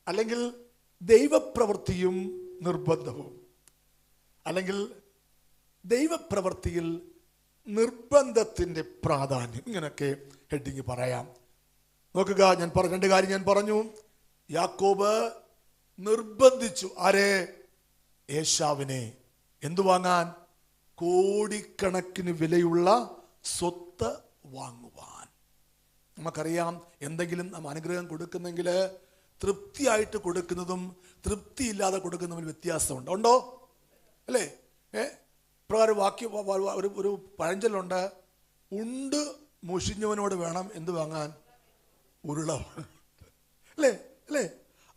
അല്ലെങ്കിൽ ദൈവപ്രവൃത്തിയും നിർബന്ധവും, അല്ലെങ്കിൽ ദൈവപ്രവൃത്തിയിൽ നിർബന്ധത്തിൻ്റെ പ്രാധാന്യം, ഇങ്ങനെയൊക്കെ ഹെഡിങ് പറയാം. നോക്കുക, ഞാൻ രണ്ട് കാര്യം ഞാൻ പറഞ്ഞു. യാക്കോബ് നിർബന്ധിച്ചു ആരെ? ഏശാവിനെ. എന്തു വാങ്ങാൻ? കോടിക്കണക്കിന് വിലയുള്ള സ്വത്ത് വാങ്ങുവാൻ. നമുക്കറിയാം, എന്തെങ്കിലും നാം അനുഗ്രഹം കൊടുക്കുന്നെങ്കിൽ തൃപ്തിയായിട്ട് കൊടുക്കുന്നതും തൃപ്തിയില്ലാതെ കൊടുക്കുന്നതും വ്യത്യാസമുണ്ട്. ഉണ്ടോ? അല്ലേ? പ്രകാരം ഒരു പഴഞ്ചൊല്ലുണ്ട്, ഉണ്ട് മുഷിഞ്ഞവനോട് വേണം എന്ത് വാങ്ങാൻ? ഉരുള. അല്ലേ? അല്ലേ?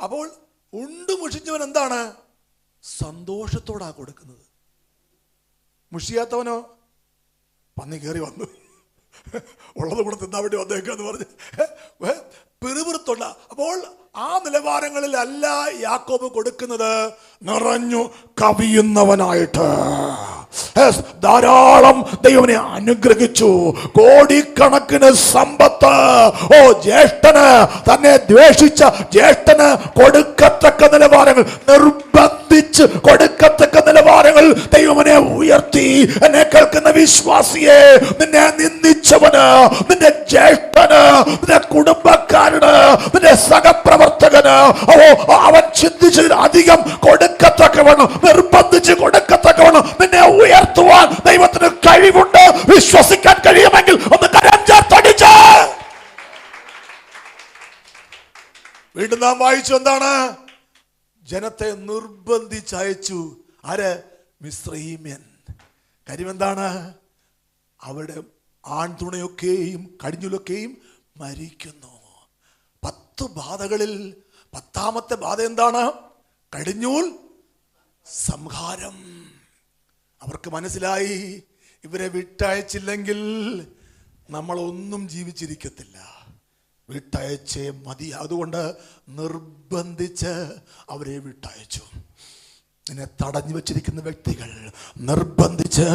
അപ്പോൾ ഉണ്ട് മുഷിഞ്ഞവൻ എന്താണ്? സന്തോഷത്തോടാ കൊടുക്കുന്നത്. മുഷിയാത്തവനോ പന്നി കയറി വന്നു, ഉള്ളത് കൂടെ തിന്നാൻ വേണ്ടി വന്നേക്കാന്ന് പറഞ്ഞ് പിറുപിറുത്തുള്ള. അപ്പോൾ ആ നിലവാരങ്ങളിലല്ല യാക്കോബ് കൊടുക്കുന്നത്. നിറഞ്ഞു കവിയുന്നവനായിട്ട് ധാരാളം ദൈവനെ അനുഗ്രഹിച്ചു, കോടിക്കണക്കിന് സമ്പത്ത്. ജ്യേഷ്ഠന്, തന്നെ ദ്വേഷിച്ച ജ്യേഷ്ഠന് കൊടുക്കത്തക്ക നിലവാരങ്ങൾ, നിർബന്ധിച്ച് കൊടുക്കത്തക്ക നിലവാരങ്ങൾ ദൈവനെ ഉയർത്തി. എന്നെ കേൾക്കുന്ന വിശ്വാസിയെ, നിന്നെ നിന്ദിച്ചവന്, നിന്റെ ജ്യേഷ്ഠന്, നിന്റെ കുടുംബക്കാരന്, നിന്റെ സഹപ്രവർത്തകന് അവൻ ചിന്തിച്ചതിൽ അധികം കൊടുക്കത്തക്കവണ്ണം, നിർബന്ധിച്ച് കൊടുക്കത്തക്കവണ്ണം നിന്നെ ഉയർത്തുവാൻ ദൈവത്തിന് കഴിവുണ്ട്. വിശ്വസിക്കാൻ കഴിയുമെങ്കിൽ ഒന്ന് കരം ചേർത്തടിച്ച്. വീണ്ടും നാം വായിച്ചു, എന്താണ്? ജനത്തെ നിർബന്ധിച്ചയച്ചു. ആര്? മിസ്രയീമ്യൻ. കാര്യം എന്താണ്? അവരുടെ ആൺതുണയൊക്കെയും കടിഞ്ഞുലൊക്കെയും മരിക്കുന്നു. 10 ബാധകളിൽ 10ാമത്തെ ബാധ എന്താണ്? കടിഞ്ഞൂൽ സംഹാരം. അവർക്ക് മനസ്സിലായി, ഇവരെ വിട്ടയച്ചില്ലെങ്കിൽ നമ്മളൊന്നും ജീവിച്ചിരിക്കത്തില്ല, വിട്ടയച്ചേ മതി. അതുകൊണ്ട് നിർബന്ധിച്ച് അവരെ വിട്ടയച്ചു. നിന്നെ തടഞ്ഞു വെച്ചിരിക്കുന്ന വ്യക്തികൾ നിർബന്ധിച്ച്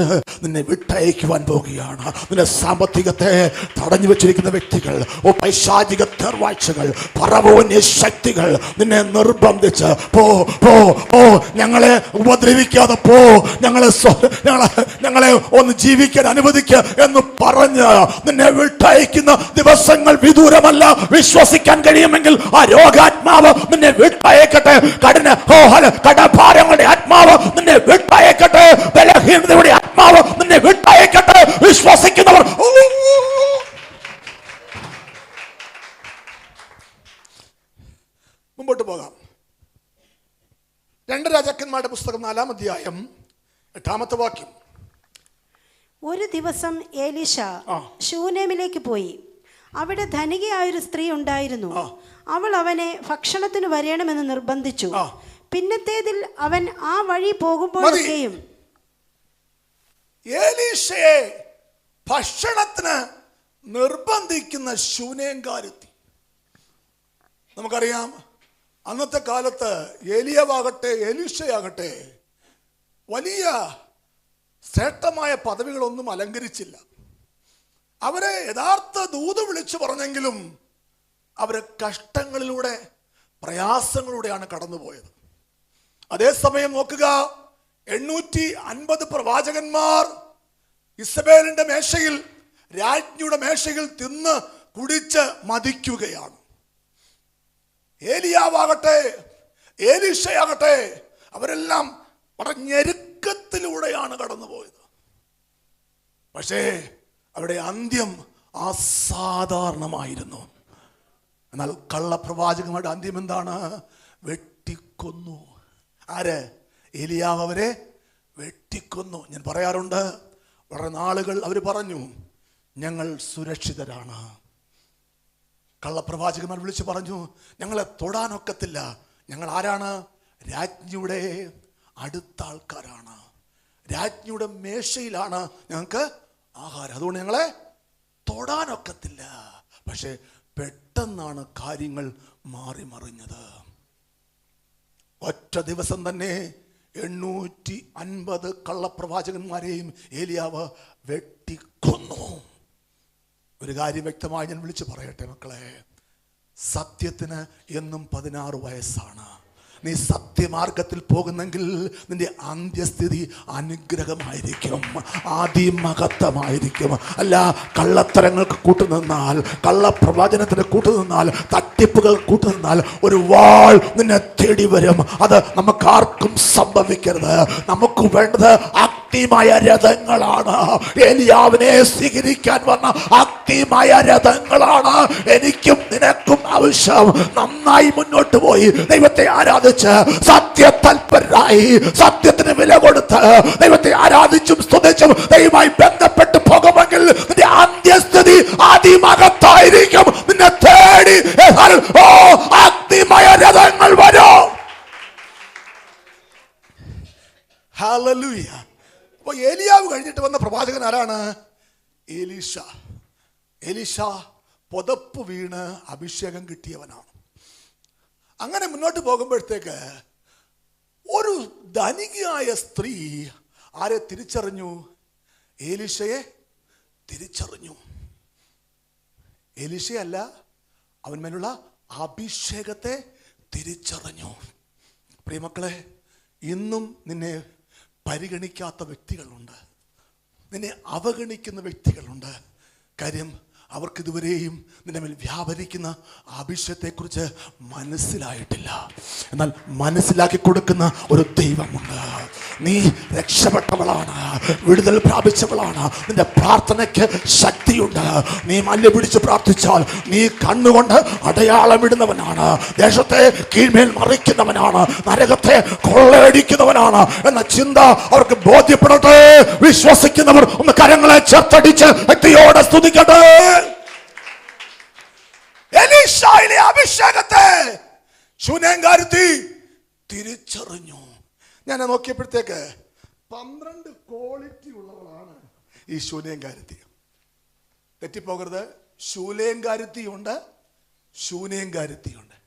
നിന്നെ വിട്ടയക്കുവാൻ പോകുകയാണ്. നിന്റെ സാമ്പത്തികത്തെ തടഞ്ഞു വെച്ചിരിക്കുന്ന വ്യക്തികൾ, പൈശാചിക തേർവാഴ്ചകൾ, പറവോന്യ ശക്തികൾ നിന്നെ നിർബന്ധിച്ച് പോ പോ പോ, ഞങ്ങളെ ഉപദ്രവിക്കാതെ പോ, ഞങ്ങളെ ഒന്ന് ജീവിക്കാൻ അനുവദിക്കുക എന്ന് പറഞ്ഞ് നിന്നെ വിട്ടയക്കുന്ന ദിവസങ്ങൾ വിദൂരമല്ല. വിശ്വസിക്കാൻ കഴിയുമെങ്കിൽ ആ രോഗാത്മാവ് നിന്നെ വിട്ടയക്കട്ടെ. കടഭാരങ്ങളുടെ ആത്മാവ് നിന്നെ വിട്ടയക്കട്ടെ. ബലഹീനതയുടെ ആത്മാവ് നിന്നെ വിട്ടയക്കട്ടെ. വിശ്വസിക്കുന്നവർ മുമ്പോട്ട് പോകാം. 2 രാജാക്കന്മാരുടെ പുസ്തകം 4-ാം അധ്യായം 8-ാമത്തെ വാക്യം. ഒരു ദിവസം എലീശ ശൂനേമിലേക്ക് പോയി. അവിടെ ധനികയായൊരു സ്ത്രീ ഉണ്ടായിരുന്നു. അവൾ അവനെ ഭക്ഷണത്തിന് വരണമെന്ന് നിർബന്ധിച്ചു. പിന്നത്തേതിൽ അവൻ ആ വഴി പോകുമ്പോഴൊക്കെയും എലീശയെ ഭക്ഷണത്തിന് നിർബന്ധിക്കുന്ന ശൂനേംകാരെത്തി. നമുക്കറിയാം, അന്നത്തെ കാലത്ത് ഏലിയാവാകട്ടെ എലീശയാകട്ടെ വലിയ ശ്രേഷ്ഠമായ പദവികളൊന്നും അലങ്കരിച്ചില്ല. അവരെ യഥാർത്ഥ ദൂത് വിളിച്ചു പറഞ്ഞെങ്കിലും അവരെ കഷ്ടങ്ങളിലൂടെ, പ്രയാസങ്ങളിലൂടെയാണ് കടന്നുപോയത്. അതേസമയം നോക്കുക, 850 പ്രവാചകന്മാർ ഇസബേലിന്റെ മേശയിൽ, രാജ്ഞിയുടെ മേശയിൽ തിന്ന് കുടിച്ച് മതിക്കുകയാണ്. ഏലിയാവാകട്ടെ എലീശയാകട്ടെ അവരെല്ലാം വളരെ ഞെരുക്കത്തിലൂടെയാണ് കടന്നുപോയത്. പക്ഷേ അവരുടെ അന്ത്യം അസാധാരണമായിരുന്നു. എന്നാൽ കള്ളപ്രവാചകന്മാരുടെ അന്ത്യം എന്താണ്? വെട്ടിക്കൊന്നു. ആര്? ഏലിയാവ് അവരെ വെട്ടിക്കൊന്നു. ഞാൻ പറയാറുണ്ട്, വളരെ നാളുകൾ അവർ പറഞ്ഞു ഞങ്ങൾ സുരക്ഷിതരാണ്. കള്ളപ്രവാചകന്മാർ വിളിച്ചു പറഞ്ഞു ഞങ്ങളെ തൊടാനൊക്കത്തില്ല, ഞങ്ങൾ ആരാണ്? രാജ്ഞിയുടെ അടുത്ത ആൾക്കാരാണ്, രാജ്ഞിയുടെ മേശയിലാണ് ഞങ്ങൾക്ക് ആഹാരം, അതുകൊണ്ട് ഞങ്ങളെ തൊടാനൊക്കത്തില്ല. പക്ഷെ പെട്ടെന്നാണ് കാര്യങ്ങൾ മാറി മറിഞ്ഞത്. ഒറ്റ ദിവസം തന്നെ 850 കള്ളപ്രവാചകന്മാരെയും ഏലിയാവ് വെട്ടിക്കൊന്നു. ഒരു കാര്യം വ്യക്തമായി ഞാൻ വിളിച്ചു പറയട്ടെ മക്കളെ, സത്യത്തിന് എന്നും 16 വയസ്സാണ്. നീ സത്യമാർഗത്തിൽ പോകുന്നെങ്കിൽ നിന്റെ അന്ത്യസ്ഥിതി അനുഗ്രഹമായിരിക്കും, ആദിമഹത്വമായിരിക്കും. അല്ല, കള്ളത്തരങ്ങൾക്ക് കൂട്ടുനിന്നാൽ, കള്ളപ്രവചനത്തിന് കൂട്ടുനിന്നാൽ, തട്ടിപ്പുകൾ കൂട്ടുനിന്നാൽ ഒരു വാൾ നിന്നെ തേടി വരും. അത് നമുക്കാർക്കും സംഭവിക്കരുത്. നമുക്ക് വേണ്ടത് അഗ്നിമയ രഥങ്ങളാണ്. ഏലിയാവിനെ സ്വീകരിക്കാൻ വന്ന അഗ്നിമയ രഥങ്ങളാണ് എനിക്കും നിനക്കും ആവശ്യം. നന്നായി മുന്നോട്ട് പോയി ദൈവത്തെ ആരാധിച്ച് സത്യതൽപരരായി സത്യത്തിന് വില കൊടുത്ത് ദൈവത്തെ ആരാധിച്ചും സ്തുതിച്ചും ദൈവമായി ബന്ധപ്പെട്ട് പോകുമെങ്കിൽ നിന്റെ അന്ത്യസ്ഥിതി അതിമഹത്തായിരിക്കും. നിന്നെ തേടി അഗ്നിമയ രഥങ്ങൾ വരും. ഹല്ലേലൂയ. അപ്പൊ ഏലിയാവ് കഴിഞ്ഞിട്ട് വന്ന പ്രവാചകൻ ആരാണ്? എലീശ. എലീശ പുതപ്പ് വീണ് അഭിഷേകം കിട്ടിയവനാണ്. അങ്ങനെ മുന്നോട്ട് പോകുമ്പോഴത്തേക്ക് ഒരു ധനികയായ സ്ത്രീ ആരെ തിരിച്ചറിഞ്ഞു? എലീശയെ തിരിച്ചറിഞ്ഞു. എലീശയല്ല, അവന്മേലുള്ള അഭിഷേകത്തെ തിരിച്ചറിഞ്ഞു. പ്രിയമക്കളെ, ഇന്നും നിന്നെ പരിഗണിക്കാത്ത വ്യക്തികളുണ്ട്, നിന്നെ അവഗണിക്കുന്ന വ്യക്തികളുണ്ട്. കാര്യം അവർക്കിതുവരെയും നിന്റെ മേൽ വ്യാപരിക്കുന്ന അഭിഷേകത്തെക്കുറിച്ച് മനസ്സിലായിട്ടില്ല. എന്നാൽ മനസ്സിലാക്കി കൊടുക്കുന്ന ഒരു ദൈവമുണ്ട്. നീ രക്ഷപ്പെട്ടവളാണ്, വിടുതൽ പ്രാപിച്ചവളാണ്. നിന്റെ പ്രാർത്ഥനയ്ക്ക് ശക്തിയുണ്ട്. നീ മല്ല് പിടിച്ച് പ്രാർത്ഥിച്ചാൽ നീ കണ്ണുകൊണ്ട് അടയാളമിടുന്നവനാണ്, ദേശത്തെ കീഴ്മേൽ മറിക്കുന്നവനാണ്, നരകത്തെ കൊള്ളയടിക്കുന്നവനാണ് എന്ന ചിന്ത അവർക്ക് ബോധ്യപ്പെടട്ടെ. വിശ്വസിക്കുന്നവർ ഒന്ന് കരങ്ങളെ ചേർത്തടിച്ച് വ്യക്തിയോടെ സ്തുതിക്കട്ടെ. എലീശയിലെ അഭിഷേകത്തെ ശൂനേംകാരത്തി തിരിച്ചറിഞ്ഞു. ഞാൻ നോക്കിയപ്പോഴത്തേക്ക് 12 ക്വാളിറ്റി ഉള്ളവളാണ് ഈ ശൂനേംകാരത്തി. തെറ്റിപ്പോകരുത്. ശൂലേംകാരത്തിയുണ്ട്, ശൂനേംകാരത്തിയുണ്ട്.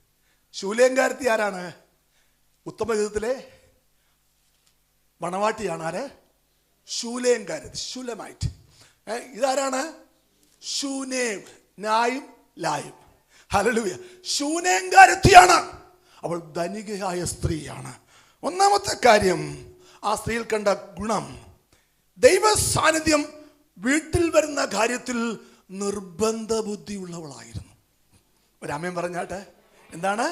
ശൂലേംകാരത്തി ആരാണ്? ഉത്തമഗീതത്തിലെ മണവാട്ടിയാണ്. ആര്? ശൂലേംകാരത്തി, ശൂലമൈറ്റ്. ഇതാരാണ്? ശൂനേം, നായും ലായും. ഹല്ലേലൂയ. ശൂനേംകാരത്തിയാണ്. അവൾ ധനികയായ സ്ത്രീയാണ്. ഒന്നാമത്തെ കാര്യം, ആ സ്ത്രീയിൽ കണ്ട ഗുണം, ദൈവ സാന്നിധ്യം വീട്ടിൽ വരുന്ന കാര്യത്തിൽ നിർബന്ധ ബുദ്ധിയുള്ളവളായിരുന്നു. ഒരാമയും പറഞ്ഞാട്ടെ. എന്താണ്?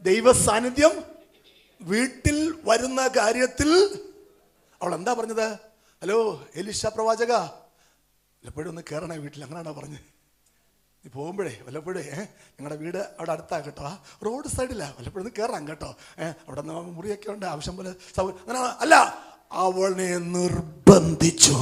ദൈവ സാന്നിധ്യം വീട്ടിൽ വരുന്ന കാര്യത്തിൽ അവൾ എന്താ പറഞ്ഞത്? ഹലോ എലീശ പ്രവാചക, വല്ലപ്പോഴും ഒന്ന് കയറണേ വീട്ടിൽ, അങ്ങനെയാണോ പറഞ്ഞത്? നീ പോകുമ്പോഴേ വല്ലപ്പോഴേ ഞങ്ങളുടെ വീട് അവിടെ അടുത്താണ് കേട്ടോ, ആ റോഡ് സൈഡിലാണ്, വല്ലപ്പോഴും ഒന്ന് കയറാം കേട്ടോ, അവിടെ നിന്ന് മുറിയൊക്കെ ഉണ്ട്, ആവശ്യം പോലെ അങ്ങനെ അല്ല. അവളെ നിർബന്ധിച്ചു.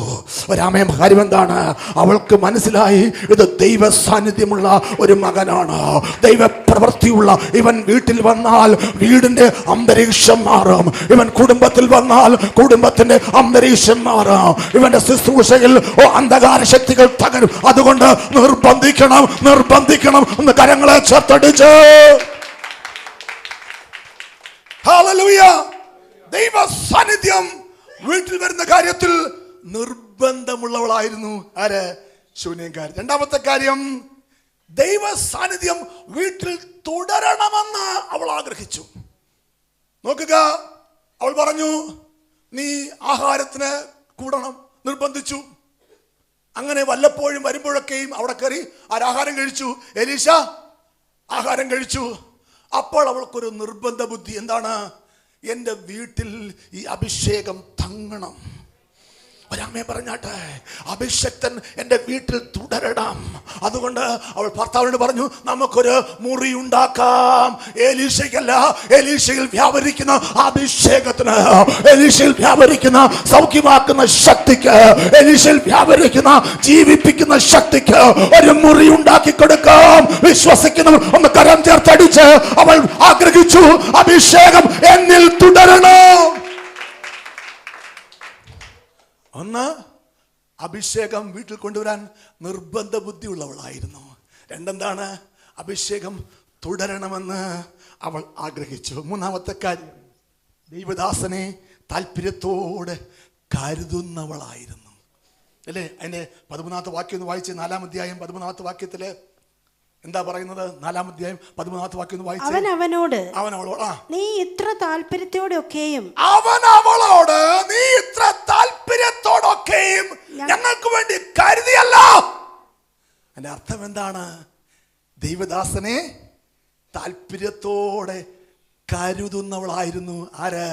ഒരാമയം കാര്യം എന്താണ്? അവൾക്ക് മനസ്സിലായി ഇത് ദൈവ സാന്നിധ്യമുള്ള ഒരു മകനാണ്, ദൈവപ്രവൃത്തിയുള്ള ഇവൻ വീട്ടിൽ വന്നാൽ വീടിന്റെ അന്തരീക്ഷം മാറും, ഇവൻ കുടുംബത്തിൽ വന്നാൽ കുടുംബത്തിന്റെ അന്തരീക്ഷം മാറും, ഇവന്റെ ശുശ്രൂഷയിൽ അന്ധകാര ശക്തികൾ തകരും. അതുകൊണ്ട് നിർബന്ധിക്കണം, നിർബന്ധിക്കണം എന്ന് കരങ്ങളെ ചേർത്തടിച്ച്. ഹല്ലേലൂയ. ദൈവ സാന്നിധ്യം വീട്ടിൽ വരുന്ന കാര്യത്തിൽ നിർബന്ധമുള്ളവളായിരുന്നു. ആര്? ശൂന്യക്കാരൻ. രണ്ടാമത്തെ കാര്യം, ദൈവ സാന്നിധ്യം വീട്ടിൽ തുടരണമെന്ന് അവൾ ആഗ്രഹിച്ചു. നോക്കുക, അവൾ പറഞ്ഞു നീ ആഹാരത്തിന് കൂടണം, നിർബന്ധിച്ചു. അങ്ങനെ വല്ലപ്പോഴും വരുമ്പോഴൊക്കെയും അവിടെ കയറി ആഹാരം കഴിച്ചു. എലീശ ആഹാരം കഴിച്ചു. അപ്പോൾ അവൾക്കൊരു നിർബന്ധ ബുദ്ധി. എന്താണ്? എൻ്റെ വീട്ടിൽ ഈ അഭിഷേകം തങ്ങണം. ഒരമ്മയെ പറഞ്ഞാട്ടെ, അഭിഷക്തൻ എൻ്റെ വീട്ടിൽ തുടരണം. അതുകൊണ്ട് അവൾ ഭർത്താവിനോട് പറഞ്ഞു, നമുക്കൊരു മുറി ഉണ്ടാക്കാം. എലീശയ്ക്കല്ല, എലീശയിൽ വ്യാപരിക്കുന്ന അഭിഷേകത്തിന്, എലീശയിൽ വ്യാപരിക്കുന്ന സൗഖ്യമാക്കുന്ന ശക്തിക്ക്, എലീശയിൽ വ്യാപരിക്കുന്ന ജീവിപ്പിക്കുന്ന ശക്തിക്ക് ഒരു മുറി ഉണ്ടാക്കി കൊടുക്കാം. വിശ്വസിക്കുന്നവർ ഒന്ന് കരം ചേർത്തടിച്ച് അവൾ ആഗ്രഹിച്ചു, അഭിഷേകം എന്നിൽ തുടരണം. ഒന്ന്, അഭിഷേകം വീട്ടിൽ കൊണ്ടുവരാൻ നിർബന്ധ ബുദ്ധിയുള്ളവളായിരുന്നു. രണ്ടെന്താണ്? അഭിഷേകം തുടരണമെന്ന് അവൾ ആഗ്രഹിച്ചു. മൂന്നാമത്തെ കാര്യം, ദൈവദാസനെ താല്പര്യത്തോടെ കരുതുന്നവളായിരുന്നു. അല്ലേ? അതിൻ്റെ 13ാമത്തെ വാക്യം ഒന്ന് വായിച്ച്, 4-ാം അധ്യായം 13ാമത്തെ വാക്യത്തില് എന്താ പറയുന്നത്? 4-ാം അധ്യായം 13-ാമത്തെ വാക്യം ഒന്ന് വായിച്ചു. അവൻ അവനോട് നീ ഇത്ര താല്പര്യത്തോടെയൊക്കെയും ഞങ്ങൾക്ക് വേണ്ടി കരുതിയല്ലോ. അതിന്റെ അർത്ഥം എന്താണ്? ദൈവദാസനെ താല്പര്യത്തോടെ കരുതുന്നവളായിരുന്നു ആര്?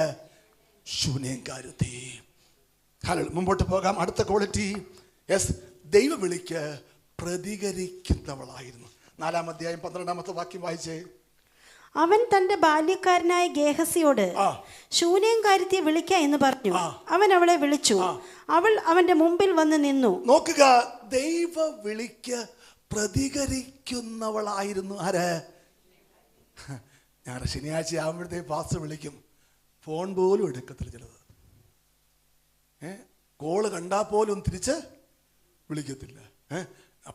ശൂനേംകാരത്തി. മുമ്പോട്ട് പോകാം. അടുത്ത ക്വാളിറ്റി, യെസ്, ദൈവ വിളിക്ക് പ്രതികരിക്കുന്നവളായിരുന്നു. 4-ാം അധ്യായം 12-ാമത്തെ വാക്യം വായിച്ചേ. അവൻ തന്റെ ബാല്യക്കാരനായ ഗേഹസിയോട് ശൂനേംകാരത്തിയെ വിളിക്ക എന്ന് പറഞ്ഞു. അവൻ അവളെ വിളിച്ചു. അവൾ അവന്റെ മുമ്പിൽ വന്ന് നിന്നു. നോക്കുക, ദൈവ വിളിക്ക് പ്രതികരിക്കുന്നവളായിരുന്നു ആര്? ഞാൻ ശനിയാഴ്ച ആകുമ്പോഴത്തേക്ക് പാസ്റ്റർ വിളിക്കും, ഫോൺ പോലും എടുക്കത്തില്ല. ചിലത് കോള് കണ്ടാൽ പോലും തിരിച്ച് വിളിക്കത്തില്ല.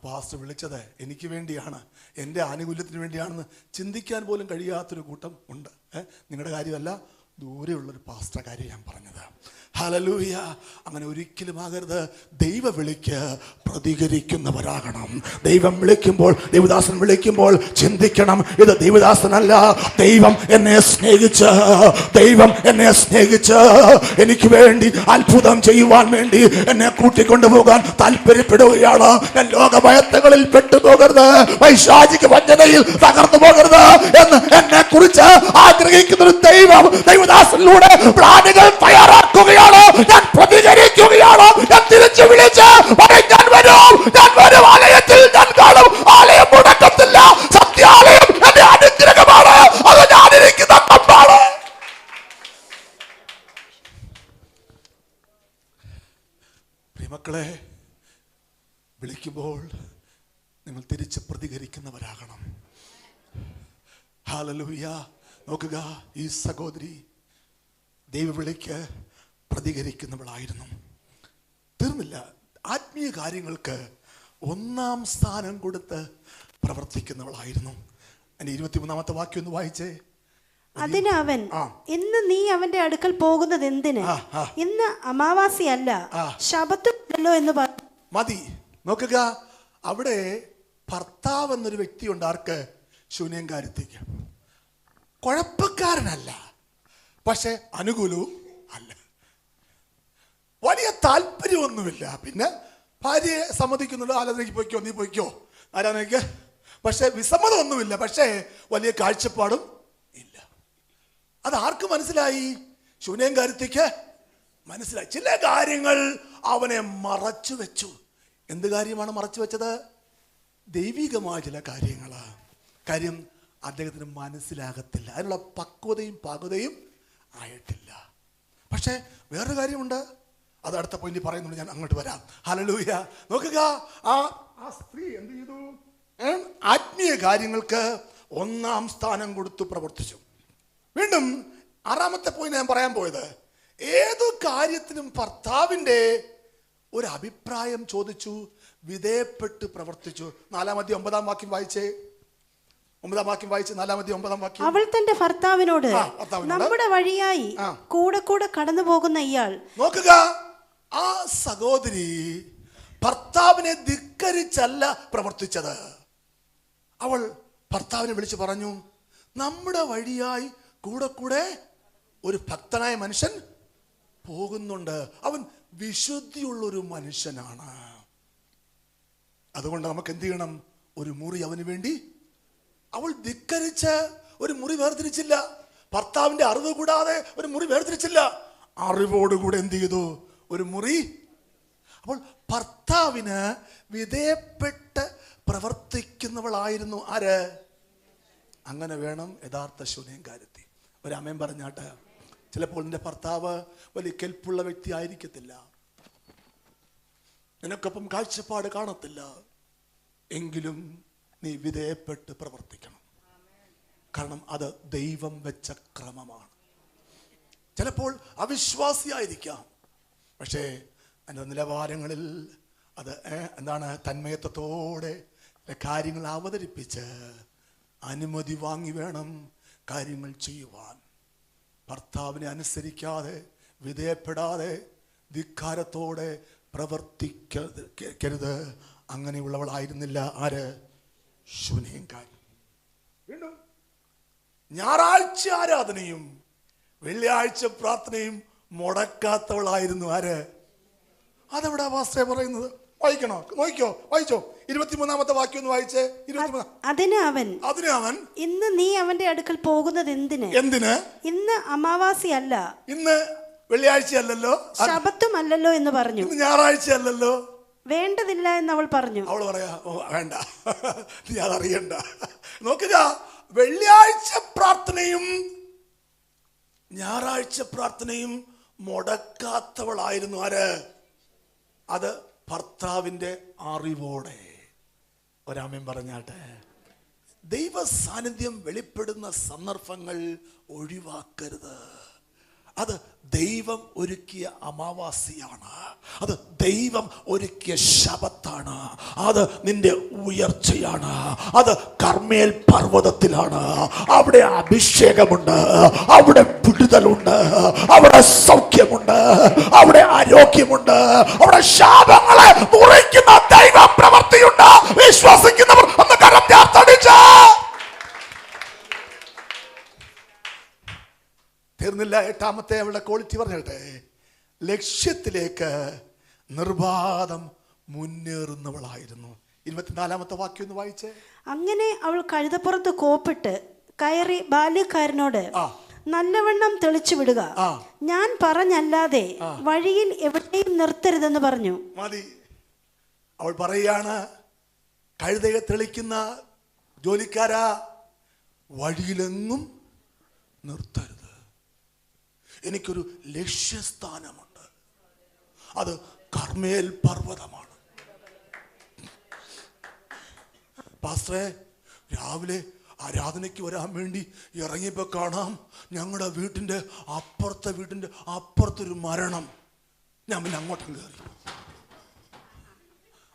പാസ്റ്റർ വിളിച്ചത് എനിക്ക് വേണ്ടിയാണ്, എൻ്റെ ആനുകൂല്യത്തിന് വേണ്ടിയാണെന്ന് ചിന്തിക്കാൻ പോലും കഴിയാത്തൊരു കൂട്ടം ഉണ്ട്. നിങ്ങളുടെ കാര്യമല്ല, ദൂരെയുള്ളൊരു പാസ്റ്റർ കാര്യം ഞാൻ പറഞ്ഞത്. ഹല്ലേലൂയ. അങ്ങനെ ഒരിക്കലും ആകരുത്. ദൈവ വിളിക്ക് പ്രതികരിക്കുന്നവരാകണം. ദൈവം വിളിക്കുമ്പോൾ, ദൈവദാസൻ വിളിക്കുമ്പോൾ ചിന്തിക്കണം, ഇത് ദൈവദാസനല്ല, ദൈവം എന്നെ സ്നേഹിച്ച് എനിക്ക് വേണ്ടി അത്ഭുതം ചെയ്യുവാൻ വേണ്ടി എന്നെ കൂട്ടിക്കൊണ്ടുപോകാൻ താല്പര്യപ്പെടുകയാണ്. ഞാൻ ലോകഭയത്തകളിൽ പെട്ടുപോകരുത്, പൈശാചിക വഞ്ചനയിൽ തകർന്നു പോകരുത് എന്ന് എന്നെ കുറിച്ച് ആഗ്രഹിക്കുന്ന ഒരു ദൈവം ദൈവദാസനിലൂടെ പ്ലാനുകൾ തയ്യാറാക്കുകയാണ്. ഞാൻ പ്രതികരിക്കുകയാണ്. ഞാൻ തിരിച്ചു വിളിച്ച് ഞാൻ വരും, ആലയത്തിൽ ഞാൻ കാണും. ആലയം മുടക്കത്തില്ല. സത്യാലയം എന്റെ അനുഗ്രഹമാണ്. അത് ഞാനിരിക്കുന്ന കമ്പാണ്. പ്രിയമക്കളെ, വിളിക്കുമ്പോൾ നിങ്ങൾ തിരിച്ച് പ്രതികരിക്കുന്നവരാകണം. ഹല്ലേലൂയ. നോക്കുക, ഈ സഹോദരി ദൈവവിളിക്ക് പ്രതികരിക്കുന്നവളായിരുന്നു. തീർന്നില്ല, ആത്മീയ കാര്യങ്ങൾക്ക് 1-ാം സ്ഥാനം കൊടുത്ത് പ്രവർത്തിക്കുന്നവളായിരുന്നു. അതിന്റെ 23-ാമത്തെ വാക്യം ഒന്ന് വായിച്ചേ. അതിന് അവൻ, ഇന്ന് നീ അവന്റെ അടുക്കൽ പോകുന്നത് എന്തിന്? ഇന്ന് അമാവാസിയല്ല, ശബത്തുമല്ലോ എന്ന് പറഞ്ഞു. മതി. നോക്കുക, അവിടെ ഭർത്താവ് എന്നൊരു വ്യക്തി ഉണ്ട്. ആർക്ക്? ശൂന്യംകാരത്തിക്ക്. കുഴപ്പക്കാരനല്ല, പക്ഷെ അനുകൂലവും അല്ല. വലിയ താല്പര്യമൊന്നുമില്ല. പിന്നെ ഭാര്യയെ സമ്മതിക്കുന്നുണ്ട്, ആലോചനയ്ക്ക് പോയിക്കോ, നീ പോയിക്കോ, ആരാധനയ്ക്ക്. പക്ഷെ വിസമ്മതമൊന്നുമില്ല, പക്ഷേ വലിയ കാഴ്ചപ്പാടും ഇല്ല. അത് ആർക്ക് മനസ്സിലായി? ശൂന്യംകാരത്തിക്ക് മനസ്സിലായി. ചില കാര്യങ്ങൾ അവനെ മറച്ചു വെച്ചു. എന്ത് കാര്യമാണ് മറച്ചു വെച്ചത്? ദൈവികമായ ചില കാര്യങ്ങളാണ്. കാര്യം അദ്ദേഹത്തിന് മനസ്സിലാകത്തില്ല, അതിനുള്ള പക്വതയും പാകതയും ആയിട്ടില്ല. പക്ഷേ വേറൊരു കാര്യമുണ്ട്, അത് അടുത്ത പോയിന്റ് പറയുന്നുണ്ട്, ഞാൻ അങ്ങോട്ട് വരാം. ഹല്ലേലൂയ. നോക്കുക, ആ സ്ത്രീ എന്ത് ചെയ്തു? ആത്മീയ കാര്യങ്ങൾക്ക് 1-ാം സ്ഥാനം കൊടുത്തു പ്രവർത്തിച്ചു. വീണ്ടും 6-ാമത്തെ പോയിന്റ് ഞാൻ പറയാൻ പോയത്, ഏതു കാര്യത്തിനും ഭർത്താവിൻ്റെ ഒരു അഭിപ്രായം ചോദിച്ചു, വിധേയപ്പെട്ട് പ്രവർത്തിച്ചു. 4-ാം അധ്യായം 9-ാം വാക്യം വായിച്ചേ. 9-ാം വാക്യം വായിച്ച് 4-ാം അധ്യായം 9-ാം വാക്യം. അവൾ തന്റെ ഭർത്താവിനോട്, നമ്മുടെ വഴിയായി കൂടെ കൂടെ കടന്നു പോകുന്ന ഇയാൾ. നോക്കുക, ആ സഹോദരി ഭർത്താവിനെ ധിക്കരിച്ചല്ല പ്രവർത്തിച്ചത്. അവൾ ഭർത്താവിനെ വിളിച്ചു പറഞ്ഞു, നമ്മുടെ വഴിയായി കൂടെ കൂടെ ഒരു ഭക്തനായ മനുഷ്യൻ പോകുന്നുണ്ട്, അവൻ വിശുദ്ധിയുള്ളൊരു മനുഷ്യനാണ്. അതുകൊണ്ട് നമുക്ക് എന്ത് ചെയ്യണം? ഒരു മുറി അവന് വേണ്ടി. അവൾ ധിക്കരിച്ച് ഒരു മുറി വേർതിരിച്ചില്ല. ഭർത്താവിന്റെ അറിവ് കൂടാതെ ഒരു മുറി വേർതിരിച്ചില്ല. അറിവോടുകൂടെ എന്ത് ചെയ്തു? ഒരു മുറി. അപ്പോൾ ഭർത്താവിന് വിധേയപ്പെട്ട് പ്രവർത്തിക്കുന്നവളായിരുന്നു ആര്? അങ്ങനെ വേണം യഥാർത്ഥ ശൂന്യംകാരത്തി. ഒരു അമ്മയും പറഞ്ഞാട്ട്, ചിലപ്പോൾ നിന്റെ ഭർത്താവ് വലിയ കെൽപ്പുള്ള വ്യക്തി ആയിരിക്കത്തില്ല, നിനക്കൊപ്പം കാഴ്ചപ്പാട് കാണത്തില്ല, എങ്കിലും നീ വിധേയപ്പെട്ട് പ്രവർത്തിക്കണം. കാരണം അത് ദൈവം വെച്ച ക്രമമാണ്. ചിലപ്പോൾ അവിശ്വാസിയായിരിക്കാം, പക്ഷേ അതിൻ്റെ നിലവാരങ്ങളിൽ അത് എന്താണ്? തന്മയത്വത്തോടെ കാര്യങ്ങൾ അവതരിപ്പിച്ച് അനുമതി വാങ്ങി വേണം കാര്യങ്ങൾ ചെയ്യുവാൻ. ഭർത്താവിനെ അനുസരിക്കാതെ, വിധേയപ്പെടാതെ, ധിക്കാരത്തോടെ പ്രവർത്തിക്കരുത്. അങ്ങനെയുള്ളവളായിരുന്നില്ല ആര്? ശൂന്യങ്കാരി. വീണ്ടും ഞായറാഴ്ച ആരാധനയും വെള്ളിയാഴ്ച പ്രാർത്ഥനയും മുടക്കാത്തവളായിരുന്നു ആര്? അതെവിടാ പാസ്റ്ററെ പറയുന്നത്? വായിക്കണോ? നോക്കിക്കോ, വായിച്ചോ. 23-ാമത്തെ വാക്യം ഒന്ന് വായിച്ചേ. 23. അതിന് അവൻ ഇന്ന് നീ അവന്റെ അടുക്കൽ പോകുന്നത് എന്തിന്? ഇന്ന് അമാവാസി അല്ല, ഇന്ന് വെള്ളിയാഴ്ച അല്ലല്ലോ, ശബത്തും അല്ലല്ലോ എന്ന് പറഞ്ഞു. ഇന്ന് ഞായറാഴ്ച അല്ലല്ലോ, വേണ്ടതില്ല എന്ന് അവൾ പറഞ്ഞു. അവൾ പറയാ, ഓ വേണ്ട, നീ അതറിയണ്ട. നോക്കുക, വെള്ളിയാഴ്ച പ്രാർത്ഥനയും ഞായറാഴ്ച പ്രാർത്ഥനയും മുടക്കാത്തവളായിരുന്നു ആര്? അത് ഭർത്താവിൻ്റെ അറിവോടെ. ഒരാമൻ പറഞ്ഞാട്ടെ. ദൈവ സാന്നിധ്യം വെളിപ്പെടുന്ന സന്ദർഭങ്ങൾ ഒഴിവാക്കരുത്. അത് ദൈവം ഒരുക്കിയ അമാവാസിയാണ്, അത് ദൈവം ഒരുക്കിയ ശബത്താണ്, അത് നിന്റെ ഉയർച്ചയാണ്, അത് കർമ്മേൽ പർവ്വതത്തിലാണ്. അവിടെ അഭിഷേകമുണ്ട്, അവിടെ വിടുതലുണ്ട്, അവിടെ സൗഖ്യമുണ്ട്, അവിടെ ആരോഗ്യമുണ്ട്, അവിടെ ശാപങ്ങളെ മുറിക്കുന്ന ദൈവ പ്രവൃത്തിയുണ്ട്. വിശ്വസിക്കുന്നവർ ഒന്ന് കരം ചേർത്തടിച്ച്. തീർന്നില്ല. 8-ാമത്തെ അവളുടെ ക്വാളിറ്റി പറഞ്ഞിട്ടെ. ലക്ഷ്യത്തിലേക്ക് നിർബാധം മുന്നേറുന്നവളായിരുന്നു. 24-ാമത്തെ വാക്യം ഒന്ന് വായിച്ചേ. അങ്ങനെ അവൾ കഴുതപ്പുറത്ത് കോപ്പിട്ട് കയറി ബാല്യക്കാരനോട്, നല്ലവണ്ണം തെളിച്ചു വിടുക, ഞാൻ പറഞ്ഞല്ലാതെ വഴിയിൽ എവിടെയും നിർത്തരുതെന്ന് പറഞ്ഞു. മതി. അവൾ പറയാണ്, കഴുതയെ തെളിക്കുന്ന ജോലിക്കാരാ, വഴിയിലെങ്ങും നിർത്തരുത്. എനിക്കൊരു ലക്ഷ്യസ്ഥാനമുണ്ട്, അത് കർമ്മേൽ പർവ്വതമാണ്. പാസ്റ്ററെ, രാവിലെ ആരാധനയ്ക്ക് വരാൻ വേണ്ടി ഇറങ്ങിയപ്പോൾ കാണാം ഞങ്ങളുടെ വീട്ടിൻ്റെ അപ്പുറത്തൊരു മരണം. ഞാൻ പിന്നെ അങ്ങോട്ടും കയറി.